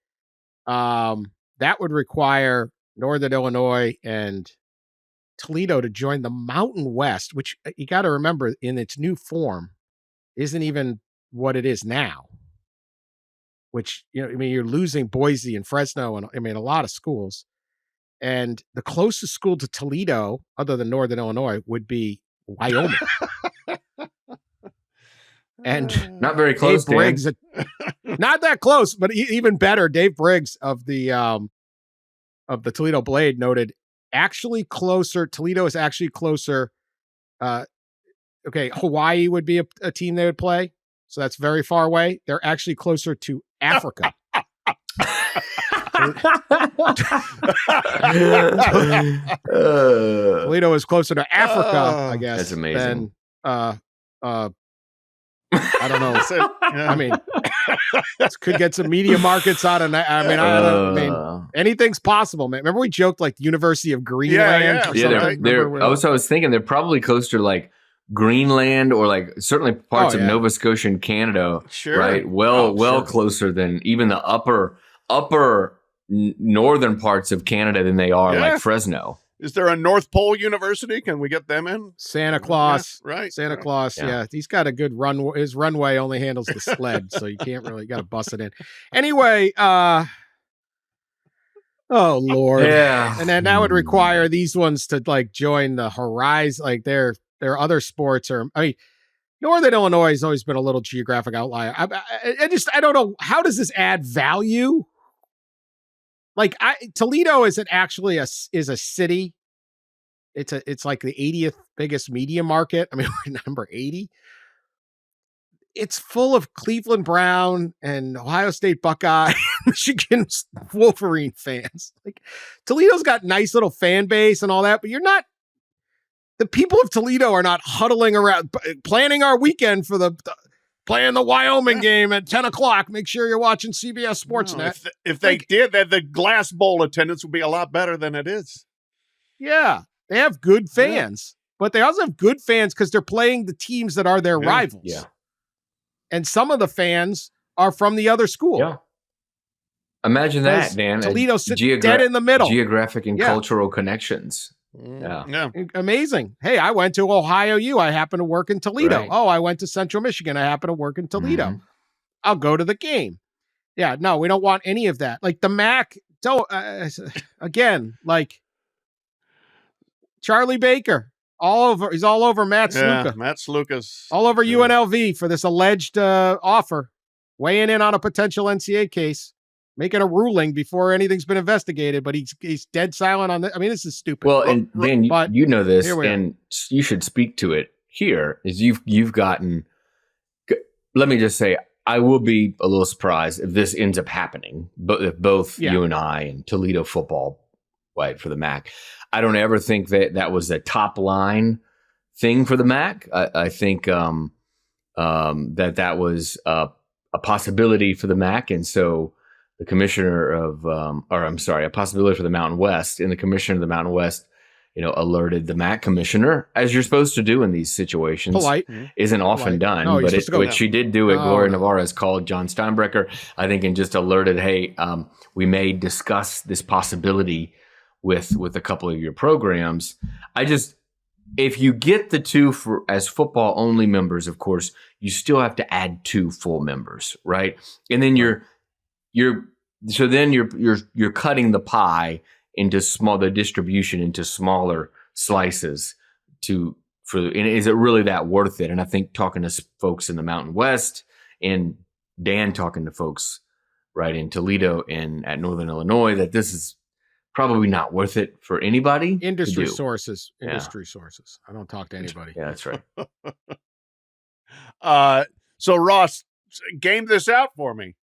Speaker 1: that would require Northern Illinois and Toledo to join the Mountain West, which you got to remember in its new form isn't even what it is now. Which, you're losing Boise and Fresno and a lot of schools. And the closest school to Toledo, other than Northern Illinois, would be Wyoming. And
Speaker 3: not very close,
Speaker 1: Dave Briggs, not that close, but even better. Dave Briggs of the Toledo Blade noted actually closer. Toledo is actually closer. Hawaii would be a team they would play, so that's very far away. They're actually closer to Africa. Toledo is closer to Africa, I guess.
Speaker 3: That's amazing.
Speaker 1: Than, I don't know. I mean, could get some media markets out of that. I mean, anything's possible, man. Remember we joked like the University of Greenland?
Speaker 3: I was thinking they're probably closer to like Greenland or like certainly parts of Nova Scotia and Canada, right? Well closer than even the upper northern parts of Canada than they are like Fresno.
Speaker 2: Is there a North Pole University? Can we get them in?
Speaker 1: Santa Claus.
Speaker 2: Yeah, right.
Speaker 1: Santa Claus. Yeah. He's got a good runway. His runway only handles the sled, so you can't really got to bust it in. Anyway, oh Lord.
Speaker 3: Yeah.
Speaker 1: And then that would require these ones to like join the Horizon. Like their other sports are, Northern Illinois has always been a little geographic outlier. I don't know. How does this add value? Like Toledo isn't actually is a city. It's like the 80th biggest media market. I mean, we're number 80. It's full of Cleveland Brown and Ohio State Buckeye, Michigan Wolverine fans. Like Toledo's got nice little fan base and all that, but the people of Toledo are not huddling around planning our weekend for playing the Wyoming game at 10 o'clock. Make sure you're watching CBS Sportsnet.
Speaker 2: If they did, then the Glass Bowl attendance would be a lot better than it is.
Speaker 1: Yeah, they have good fans, but they also have good fans because they're playing the teams that are their rivals.
Speaker 3: Yeah.
Speaker 1: And some of the fans are from the other school.
Speaker 3: Yeah. Imagine that, Dan.
Speaker 1: Toledo sits dead in the middle.
Speaker 3: Geographic and cultural connections
Speaker 2: Yeah.
Speaker 1: Amazing. Hey, I went to Ohio U. I happen to work in Toledo.
Speaker 3: Right.
Speaker 1: Oh, I went to Central Michigan. I happen to work in Toledo.
Speaker 3: Mhm.
Speaker 1: I'll go to the game. Yeah, no, we don't want any of that. Like the MAC, again, like Charlie Baker, he's all over Matt Sluka.
Speaker 2: Matt Sluka's
Speaker 1: All over UNLV for this alleged offer, weighing in on a potential NCAA case, making a ruling before anything's been investigated, but he's dead silent on this. I mean, this is stupid.
Speaker 3: Well, and Dan, you know this, and you should speak to it here, is you've gotten, let me just say, I will be a little surprised if this ends up happening, but if both you and I and Toledo football fight for the MAC. I don't ever think that was a top line thing for the MAC. I think that was a possibility for the MAC, and so the commissioner of, a possibility for the Mountain West, and the commissioner of the Mountain West, alerted the MAC commissioner, as you're supposed to do in these situations.
Speaker 1: Polite.
Speaker 3: Isn't often done, but what she did do it, Gloria Navarez called John Steinbrecher, I think, and just alerted, hey, we may discuss this possibility with a couple of your programs. If you get the two as football only members, of course, you still have to add 2 full members, right? And then you're cutting the pie into the distribution into smaller slices and is it really that worth it? And I think talking to folks in the Mountain West and Dan talking to folks right in Toledo and at Northern Illinois, that this is probably not worth it for anybody.
Speaker 1: Industry sources. I don't talk to anybody.
Speaker 3: Yeah, that's right.
Speaker 2: So Ross, game this out for me.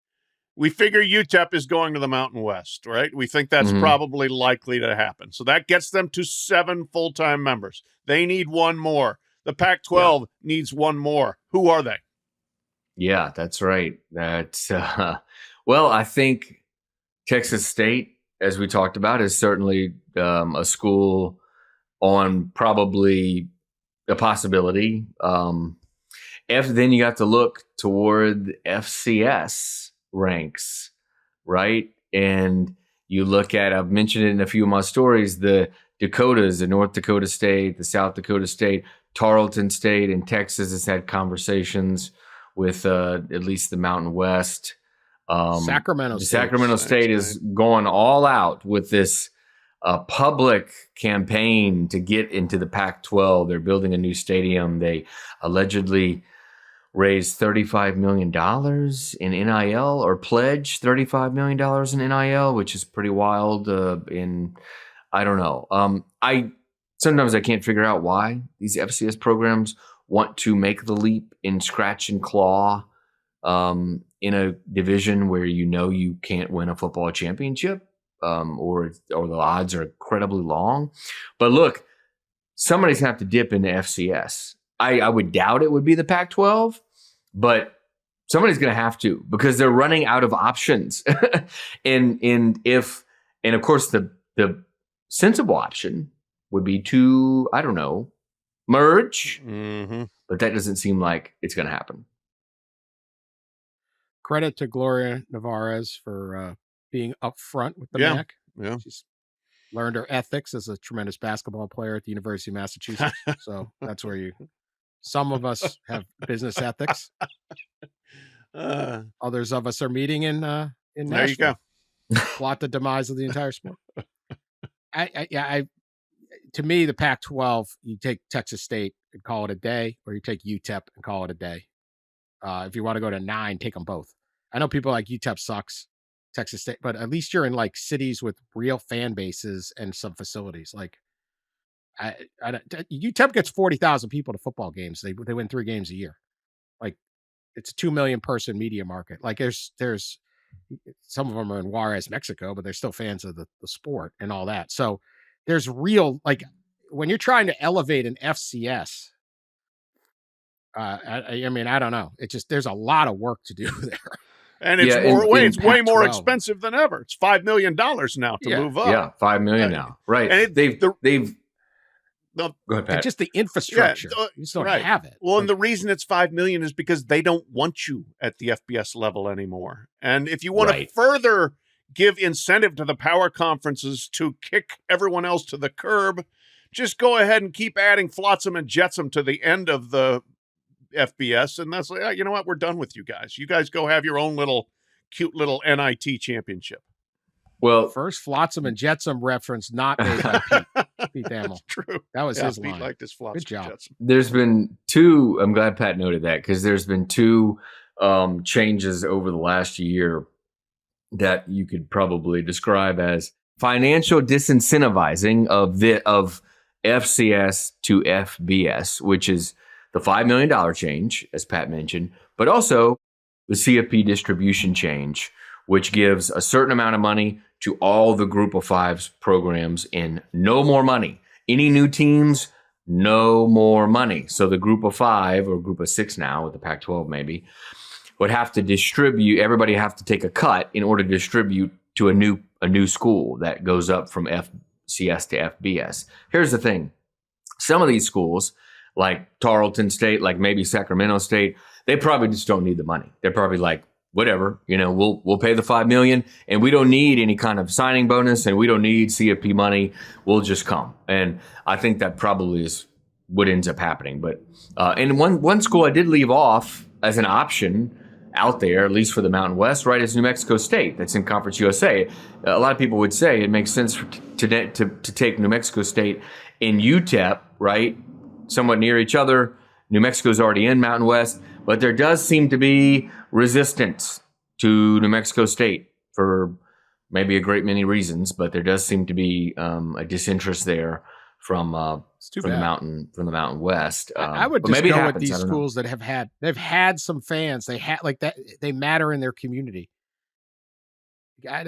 Speaker 2: We figure UTEP is going to the Mountain West, right? We think that's probably likely to happen. So that gets them to 7 full-time members. They need 1 more. The Pac-12 needs 1 more. Who are they?
Speaker 3: Yeah, that's right. That's I think Texas State, as we talked about, is certainly a school on probably a possibility. Then you got to look toward FCS ranks, right? And you look at, I've mentioned it in a few of my stories, the Dakotas, the North Dakota State, the South Dakota State, Tarleton State, and Texas has had conversations with at least the Mountain West.
Speaker 1: Sacramento
Speaker 3: State is going all out with this public campaign to get into the Pac-12. They're building a new stadium. They allegedly raised $35 million in NIL, or pledged $35 million in NIL, which is pretty wild. I don't know. Sometimes I can't figure out why these FCS programs want to make the leap in scratch and claw in a division where you can't win a football championship, or the odds are incredibly long. But look, somebody's going to have to dip into FCS. I would doubt it would be the Pac-12, but somebody's going to have to, because they're running out of options. and of course the sensible option would be to, I don't know, merge, but that doesn't seem like it's going to happen.
Speaker 1: Credit to Gloria Navarez for being upfront with the MAC.
Speaker 2: Yeah.
Speaker 1: She's learned her ethics as a tremendous basketball player at the University of Massachusetts. So that's where some of us have business ethics. Others of us are meeting in Nashville.
Speaker 2: There you go.
Speaker 1: Plot the demise of the entire sport. To me, the Pac-12, you take Texas State and call it a day, or you take UTEP and call it a day. If you want to go to 9, take them both. I know people like UTEP sucks, Texas State, but at least you're in like cities with real fan bases and some facilities. Like UTEP gets 40,000 people to football games. They win 3 games a year. Like, it's a 2 million person media market. Like there's some of them are in Juarez, Mexico, but they're still fans of the sport and all that. So there's real, like, when you're trying to elevate an FCS, I mean, I don't know. It's just, there's a lot of work to do there.
Speaker 2: And it's way more expensive than ever. It's $5 million now to move up.
Speaker 3: Yeah, $5 million now. Right.
Speaker 2: And
Speaker 3: they've
Speaker 2: go
Speaker 3: ahead, Pat.
Speaker 1: And just the infrastructure. You just don't have it.
Speaker 2: Well, and the reason it's $5 million is because they don't want you at the FBS level anymore. And if you want to further give incentive to the power conferences to kick everyone else to the curb, just go ahead and keep adding Flotsam and Jetsam to the end of the FBS, and that's like, you know what, we're done with you guys. You guys go have your own cute little NIT championship.
Speaker 3: Well,
Speaker 1: first Flotsam and Jetsam reference not made by Pete Thamel.
Speaker 2: That's true.
Speaker 1: That was his
Speaker 2: Pete
Speaker 1: line.
Speaker 2: liked his Flotsam.
Speaker 1: Good job.
Speaker 2: And Jetsam.
Speaker 3: There's been two. I'm glad Pat noted that, because there's been two changes over the last year that you could probably describe as financial disincentivizing of FCS to FBS, which is the $5 million change, as Pat mentioned, but also the CFP distribution change, which gives a certain amount of money to all the Group of Fives programs and no more money. Any new teams, no more money. So the Group of Five, or Group of Six now with the Pac-12 maybe, would have to distribute. Everybody have to take a cut in order to distribute to a new school that goes up from FCS to FBS. Here's the thing: some of these schools, like Tarleton State, like maybe Sacramento State, they probably just don't need the money. They're probably like, whatever, we'll pay the $5 million, and we don't need any kind of signing bonus, and we don't need CFP money. We'll just come. And I think that probably is what ends up happening. But and one school I did leave off as an option out there, at least for the Mountain West, right, is New Mexico State. That's in Conference USA. A lot of people would say it makes sense to take New Mexico State in UTEP, right, somewhat near each other. New Mexico's already in Mountain West, but there does seem to be resistance to New Mexico State for maybe a great many reasons, but there does seem to be a disinterest there from the Mountain West.
Speaker 1: I would just go with these schools that they've had some fans. They had like that. They matter in their community. I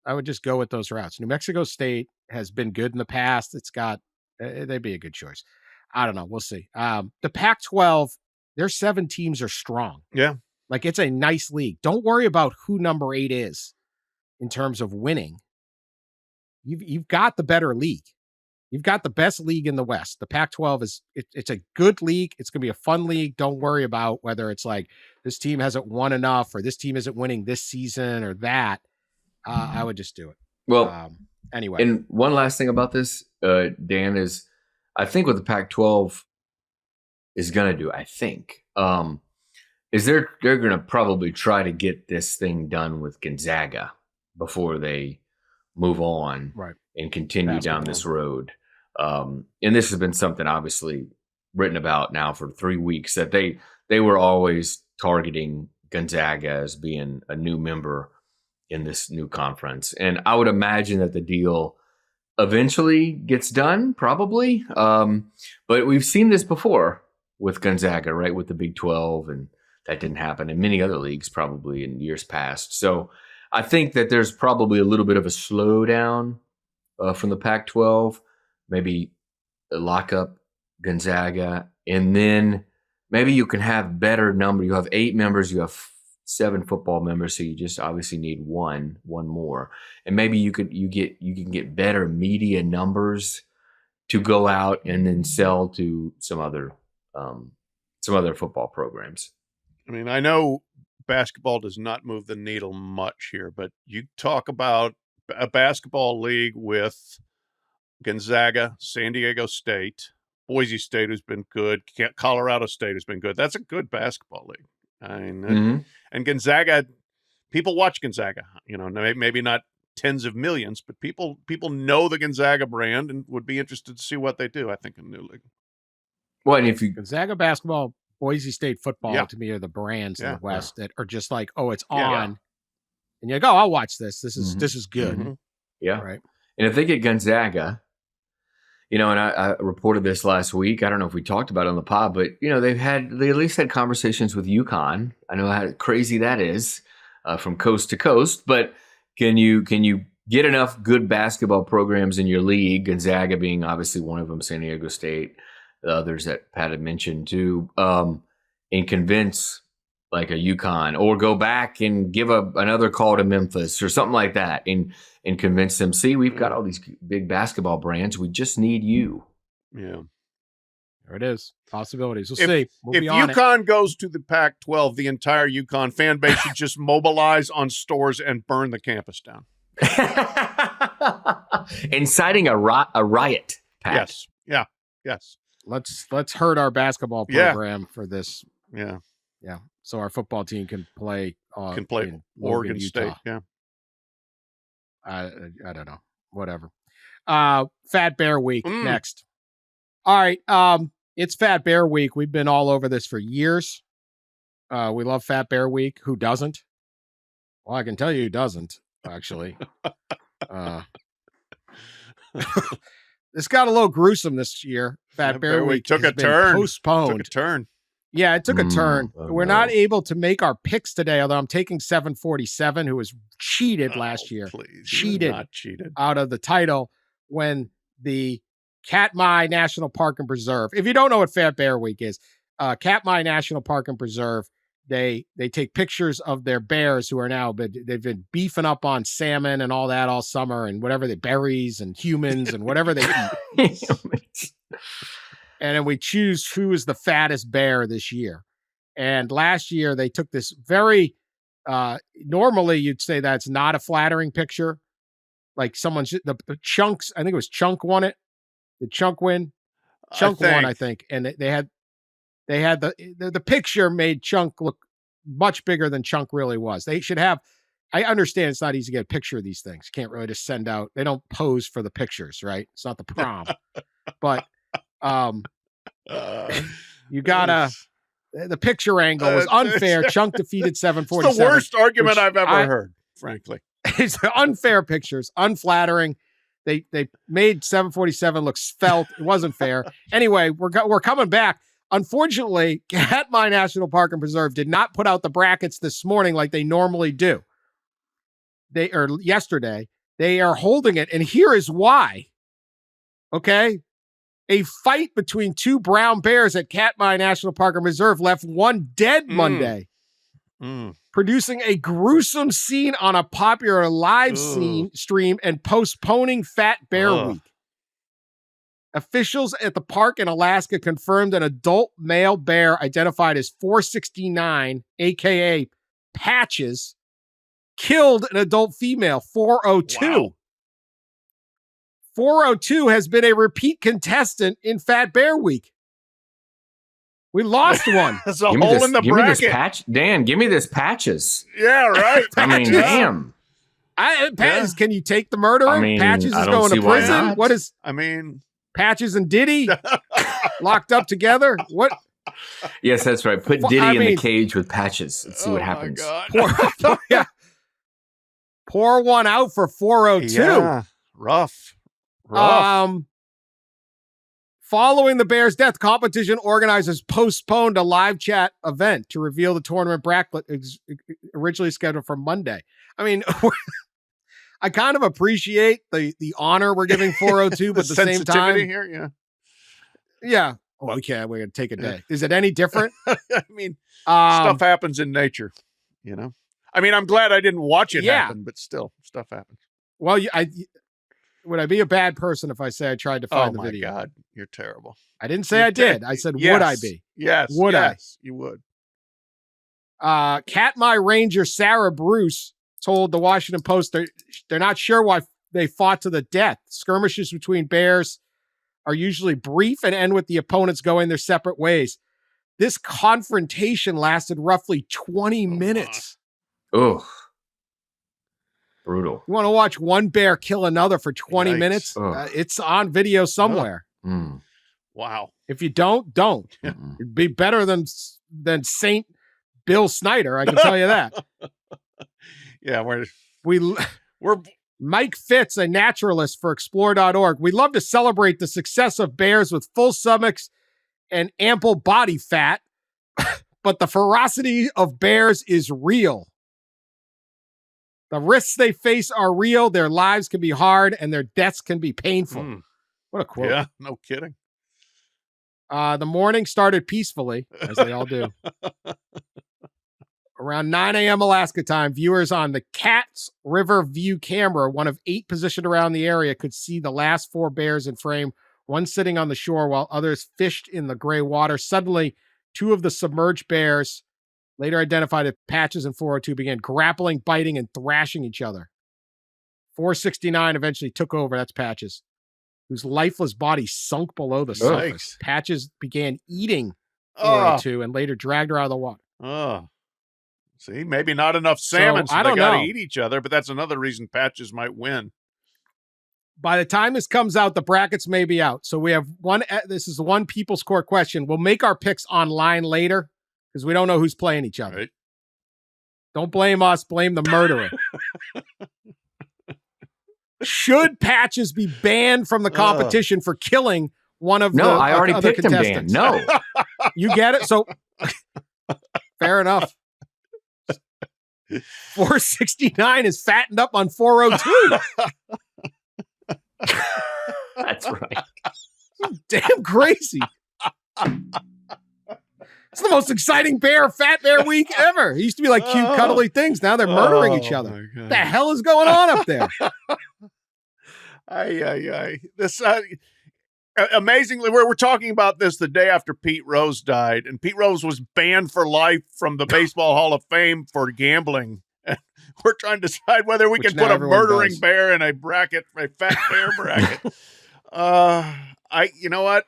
Speaker 1: would just go with those routes. New Mexico State has been good in the past. They'd be a good choice. I don't know. We'll see. The Pac-12, their 7 teams are strong.
Speaker 2: Yeah.
Speaker 1: Like, it's a nice league. Don't worry about who number 8 is in terms of winning. You've got the better league. You've got the best league in the West. The Pac-12 it's a good league. It's going to be a fun league. Don't worry about whether it's like this team hasn't won enough or this team isn't winning this season or that. I would just do it.
Speaker 3: Well,
Speaker 1: anyway.
Speaker 3: And one last thing about this, Dan, is I think what the Pac-12 is going to do, is they're going to probably try to get this thing done with Gonzaga before they move on,
Speaker 1: right,
Speaker 3: and continue down this road. And this has been something obviously written about now for 3 weeks, that they were always targeting Gonzaga as being a new member in this new conference. And I would imagine that the deal eventually gets done, probably. But we've seen this before with Gonzaga, right, with the Big 12, and that didn't happen, and many other leagues probably in years past. So I think that there's probably a little bit of a slowdown from the Pac-12, maybe lock up Gonzaga, and then maybe you can have better number. You have 8 members, you have 7 football members, so you just obviously need one more, and maybe you can get better media numbers to go out and then sell to some other football programs.
Speaker 2: I mean, I know basketball does not move the needle much here, but you talk about a basketball league with Gonzaga, San Diego State, Boise State, who's been good, Colorado State, who's been good. That's a good basketball league. I mean, and Gonzaga, people watch Gonzaga, maybe not tens of millions, but people know the Gonzaga brand and would be interested to see what they do, I think, in the new league.
Speaker 3: Well, and if you
Speaker 1: Gonzaga basketball, Boise State football, to me, are the brands in the West that are just like, oh, it's on. And you go, I'll watch this. This is good.
Speaker 2: Mm-hmm.
Speaker 3: Yeah.
Speaker 1: Right.
Speaker 3: And if they get Gonzaga, and I reported this last week. I don't know if we talked about it on the pod, but they at least had conversations with UConn. I know how crazy that is from coast to coast, but can you get enough good basketball programs in your league, Gonzaga being obviously one of them, San Diego State, the others that Pat had mentioned too, and convince like a UConn, or go back and give another call to Memphis or something like that, and convince them, see, we've got all these big basketball brands. We just need you.
Speaker 2: Yeah.
Speaker 1: There it is. Possibilities. We'll see. We'll
Speaker 2: if UConn goes to the Pac-12, the entire UConn fan base should just mobilize on stores and burn the campus down.
Speaker 3: Inciting a riot. Pat.
Speaker 2: Yes. Yeah. Yes.
Speaker 1: Let's hurt our basketball program for this.
Speaker 2: Yeah.
Speaker 1: Yeah. So our football team can play in
Speaker 2: Oregon
Speaker 1: Logan,
Speaker 2: State.
Speaker 1: Utah.
Speaker 2: Yeah.
Speaker 1: I don't know. Whatever. Fat Bear Week next. All right. It's Fat Bear Week. We've been all over this for years. We love Fat Bear Week. Who doesn't? Well, I can tell you who doesn't, actually. This got a little gruesome this year. Fat Bear Week
Speaker 2: took a
Speaker 1: has been
Speaker 2: turn.
Speaker 1: postponed.
Speaker 2: Took a turn.
Speaker 1: Yeah, it took a turn. We're not
Speaker 3: no.
Speaker 1: able to make our picks today, although I'm taking 747, who was cheated last year.
Speaker 2: Please.
Speaker 1: Cheated
Speaker 2: cheated.
Speaker 1: out of the title when the Katmai National Park and Preserve. If you don't know what Fat Bear Week is, Katmai National Park and Preserve, they take pictures of their bears who are they've been beefing up on salmon and all that all summer and whatever the berries and humans and whatever they eat. And then we choose who is the fattest bear this year. And last year they took this very, normally you'd say that's not a flattering picture. Like the Chunks, I think it was Chunk won it. Did Chunk win? Chunk won, I think. And they had the picture made Chunk look much bigger than Chunk really was. They should have, I understand it's not easy to get a picture of these things. You can't really just send out, they don't pose for the pictures, right? It's not the prom. But you gotta, the picture angle was unfair. Chunk defeated 747.
Speaker 2: It's the worst argument I've ever heard, frankly.
Speaker 1: It's unfair pictures, unflattering. They made 747 look svelte. It wasn't fair. Anyway, we're coming back. Unfortunately, Katmai National Park and Preserve did not put out the brackets this morning like they normally do. Yesterday. They are holding it, and here is why. Okay? A fight between two brown bears at Katmai National Park and Preserve left one dead Monday, producing a gruesome scene on a popular live stream and postponing Fat Bear Week. Officials at the park in Alaska confirmed an adult male bear identified as 469, aka Patches, killed an adult female, 402. Wow. 402 has been a repeat contestant in Fat Bear Week. We lost one.
Speaker 2: There's a hole in the bracket.
Speaker 3: Dan, give me this Patches.
Speaker 2: Yeah, right.
Speaker 3: I mean, damn.
Speaker 1: Patches, can you take the murderer?
Speaker 3: I mean,
Speaker 1: Patches is going to prison. What is?
Speaker 2: I mean,
Speaker 1: Patches and Diddy locked up together. What?
Speaker 3: Yes, that's right. Put Diddy in the cage with Patches and see what happens.
Speaker 1: Pour one out for 402.
Speaker 2: Yeah, rough.
Speaker 1: Following the Bears' death, competition organizers postponed a live chat event to reveal the tournament bracket originally scheduled for Monday. I mean, I kind of appreciate the honor we're giving 402, but at the same time,
Speaker 2: here,
Speaker 1: yeah. Well, okay, we're gonna take a day. Is it any different?
Speaker 2: I mean, stuff happens in nature, you know. I mean, I'm glad I didn't watch it happen, but still, stuff happens.
Speaker 1: Well, would I be a bad person if I say I tried to find the video?
Speaker 2: Oh my God, you're terrible.
Speaker 1: I didn't say I did. I said, would I be?
Speaker 2: Yes.
Speaker 1: Would I?
Speaker 2: You would.
Speaker 1: Katmai Ranger Sarah Bruce told the Washington Post they're not sure why they fought to the death. Skirmishes between bears are usually brief and end with the opponents going their separate ways. This confrontation lasted roughly 20 minutes.
Speaker 3: Oh, brutal.
Speaker 1: You want to watch one bear kill another for 20
Speaker 2: Yikes.
Speaker 1: minutes? It's on video somewhere.
Speaker 2: Wow.
Speaker 1: If you don't. It'd be better than Saint Bill Snyder, I can tell you that.
Speaker 2: Yeah,
Speaker 1: we're Mike Fitz, a naturalist for Explore.org. We love to celebrate the success of bears with full stomachs and ample body fat, but the ferocity of bears is real. The risks they face are real. Their lives can be hard and their deaths can be painful. What a quote.
Speaker 2: Yeah, no kidding.
Speaker 1: The morning started peacefully, as they all do. Around 9 a.m. Alaska time, viewers on the Cats River View camera, one of 8 positioned around the area, could see the last 4 bears in frame, one sitting on the shore while others fished in the gray water. Suddenly, 2 of the submerged bears, later identified as Patches and 402, began grappling, biting, and thrashing each other. 469 eventually took over. That's Patches, whose lifeless body sunk below the surface. Patches began eating 402 and later dragged her out of the water.
Speaker 2: Oh. See, maybe not enough salmon, so they got to eat each other, but that's another reason Patches might win.
Speaker 1: By the time this comes out, the brackets may be out. So we have one. This is the one People's Court question. We'll make our picks online later because we don't know who's playing each other.
Speaker 2: Right.
Speaker 1: Don't blame us. Blame the murderer. Should Patches be banned from the competition for killing one of the
Speaker 3: I already
Speaker 1: other
Speaker 3: picked him
Speaker 1: contestants?
Speaker 3: banned. No.
Speaker 1: You get it? So fair enough. 469 is fattened up on 402.
Speaker 3: That's right.
Speaker 1: Damn crazy. It's the most exciting fat bear week ever. It used to be like cute, cuddly things. Now they're murdering each other. What the hell is going on up there?
Speaker 2: This amazingly, we're talking about this the day after Pete Rose died, and Pete Rose was banned for life from the Baseball Hall of Fame for gambling. And we're trying to decide whether we can put a murdering bear in a bracket, a fat bear bracket. You know what?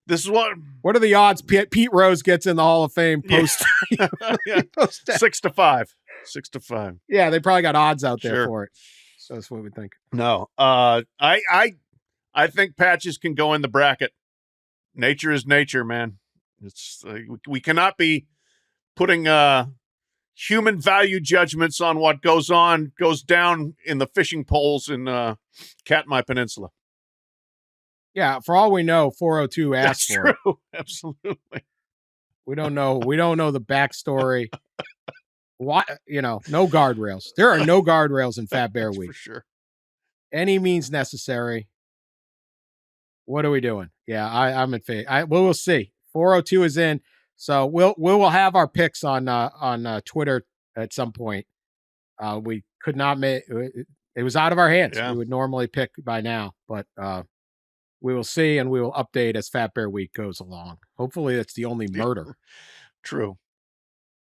Speaker 2: This is what
Speaker 1: are the odds Pete Rose gets in the Hall of Fame post?
Speaker 2: 6-5. 6-5.
Speaker 1: Yeah, they probably got odds out there for it. So that's what we think.
Speaker 2: No, I think Patches can go in the bracket. Nature is nature, man. It's we cannot be putting human value judgments on what goes down in the fishing poles in Katmai Peninsula.
Speaker 1: Yeah, for all we know, 402 asked
Speaker 2: That's
Speaker 1: for it.
Speaker 2: true. Absolutely.
Speaker 1: We don't know. We don't know the backstory. Why? No guardrails. There are no guardrails in Fat Bear Week.
Speaker 2: For sure.
Speaker 1: Any means necessary. What are we doing? Yeah, I'm in favor. We'll see. 402 is in. So we'll have our picks on Twitter at some point. We could not make it was out of our hands.
Speaker 2: Yeah.
Speaker 1: We would normally pick by now, but we will see, and we will update as Fat Bear Week goes along. Hopefully, that's the only murder.
Speaker 2: True.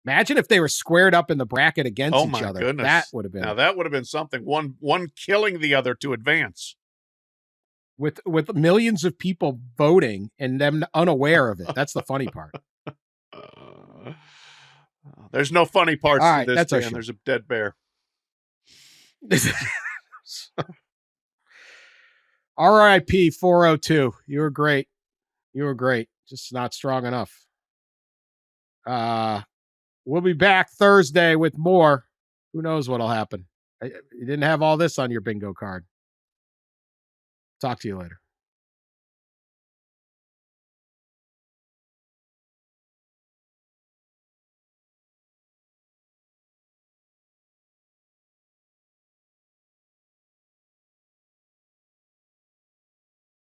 Speaker 1: Imagine if they were squared up in the bracket against each other.
Speaker 2: Goodness.
Speaker 1: That would have been.
Speaker 2: Now that would have been something. One killing the other to advance.
Speaker 1: With millions of people voting and them unaware of it. That's the funny part.
Speaker 2: There's no funny parts
Speaker 1: to
Speaker 2: this, Dan. There's a dead bear.
Speaker 1: R.I.P. 402. You were great. Just not strong enough. We'll be back Thursday with more. Who knows what'll happen? You didn't have all this on your bingo card. Talk to you later.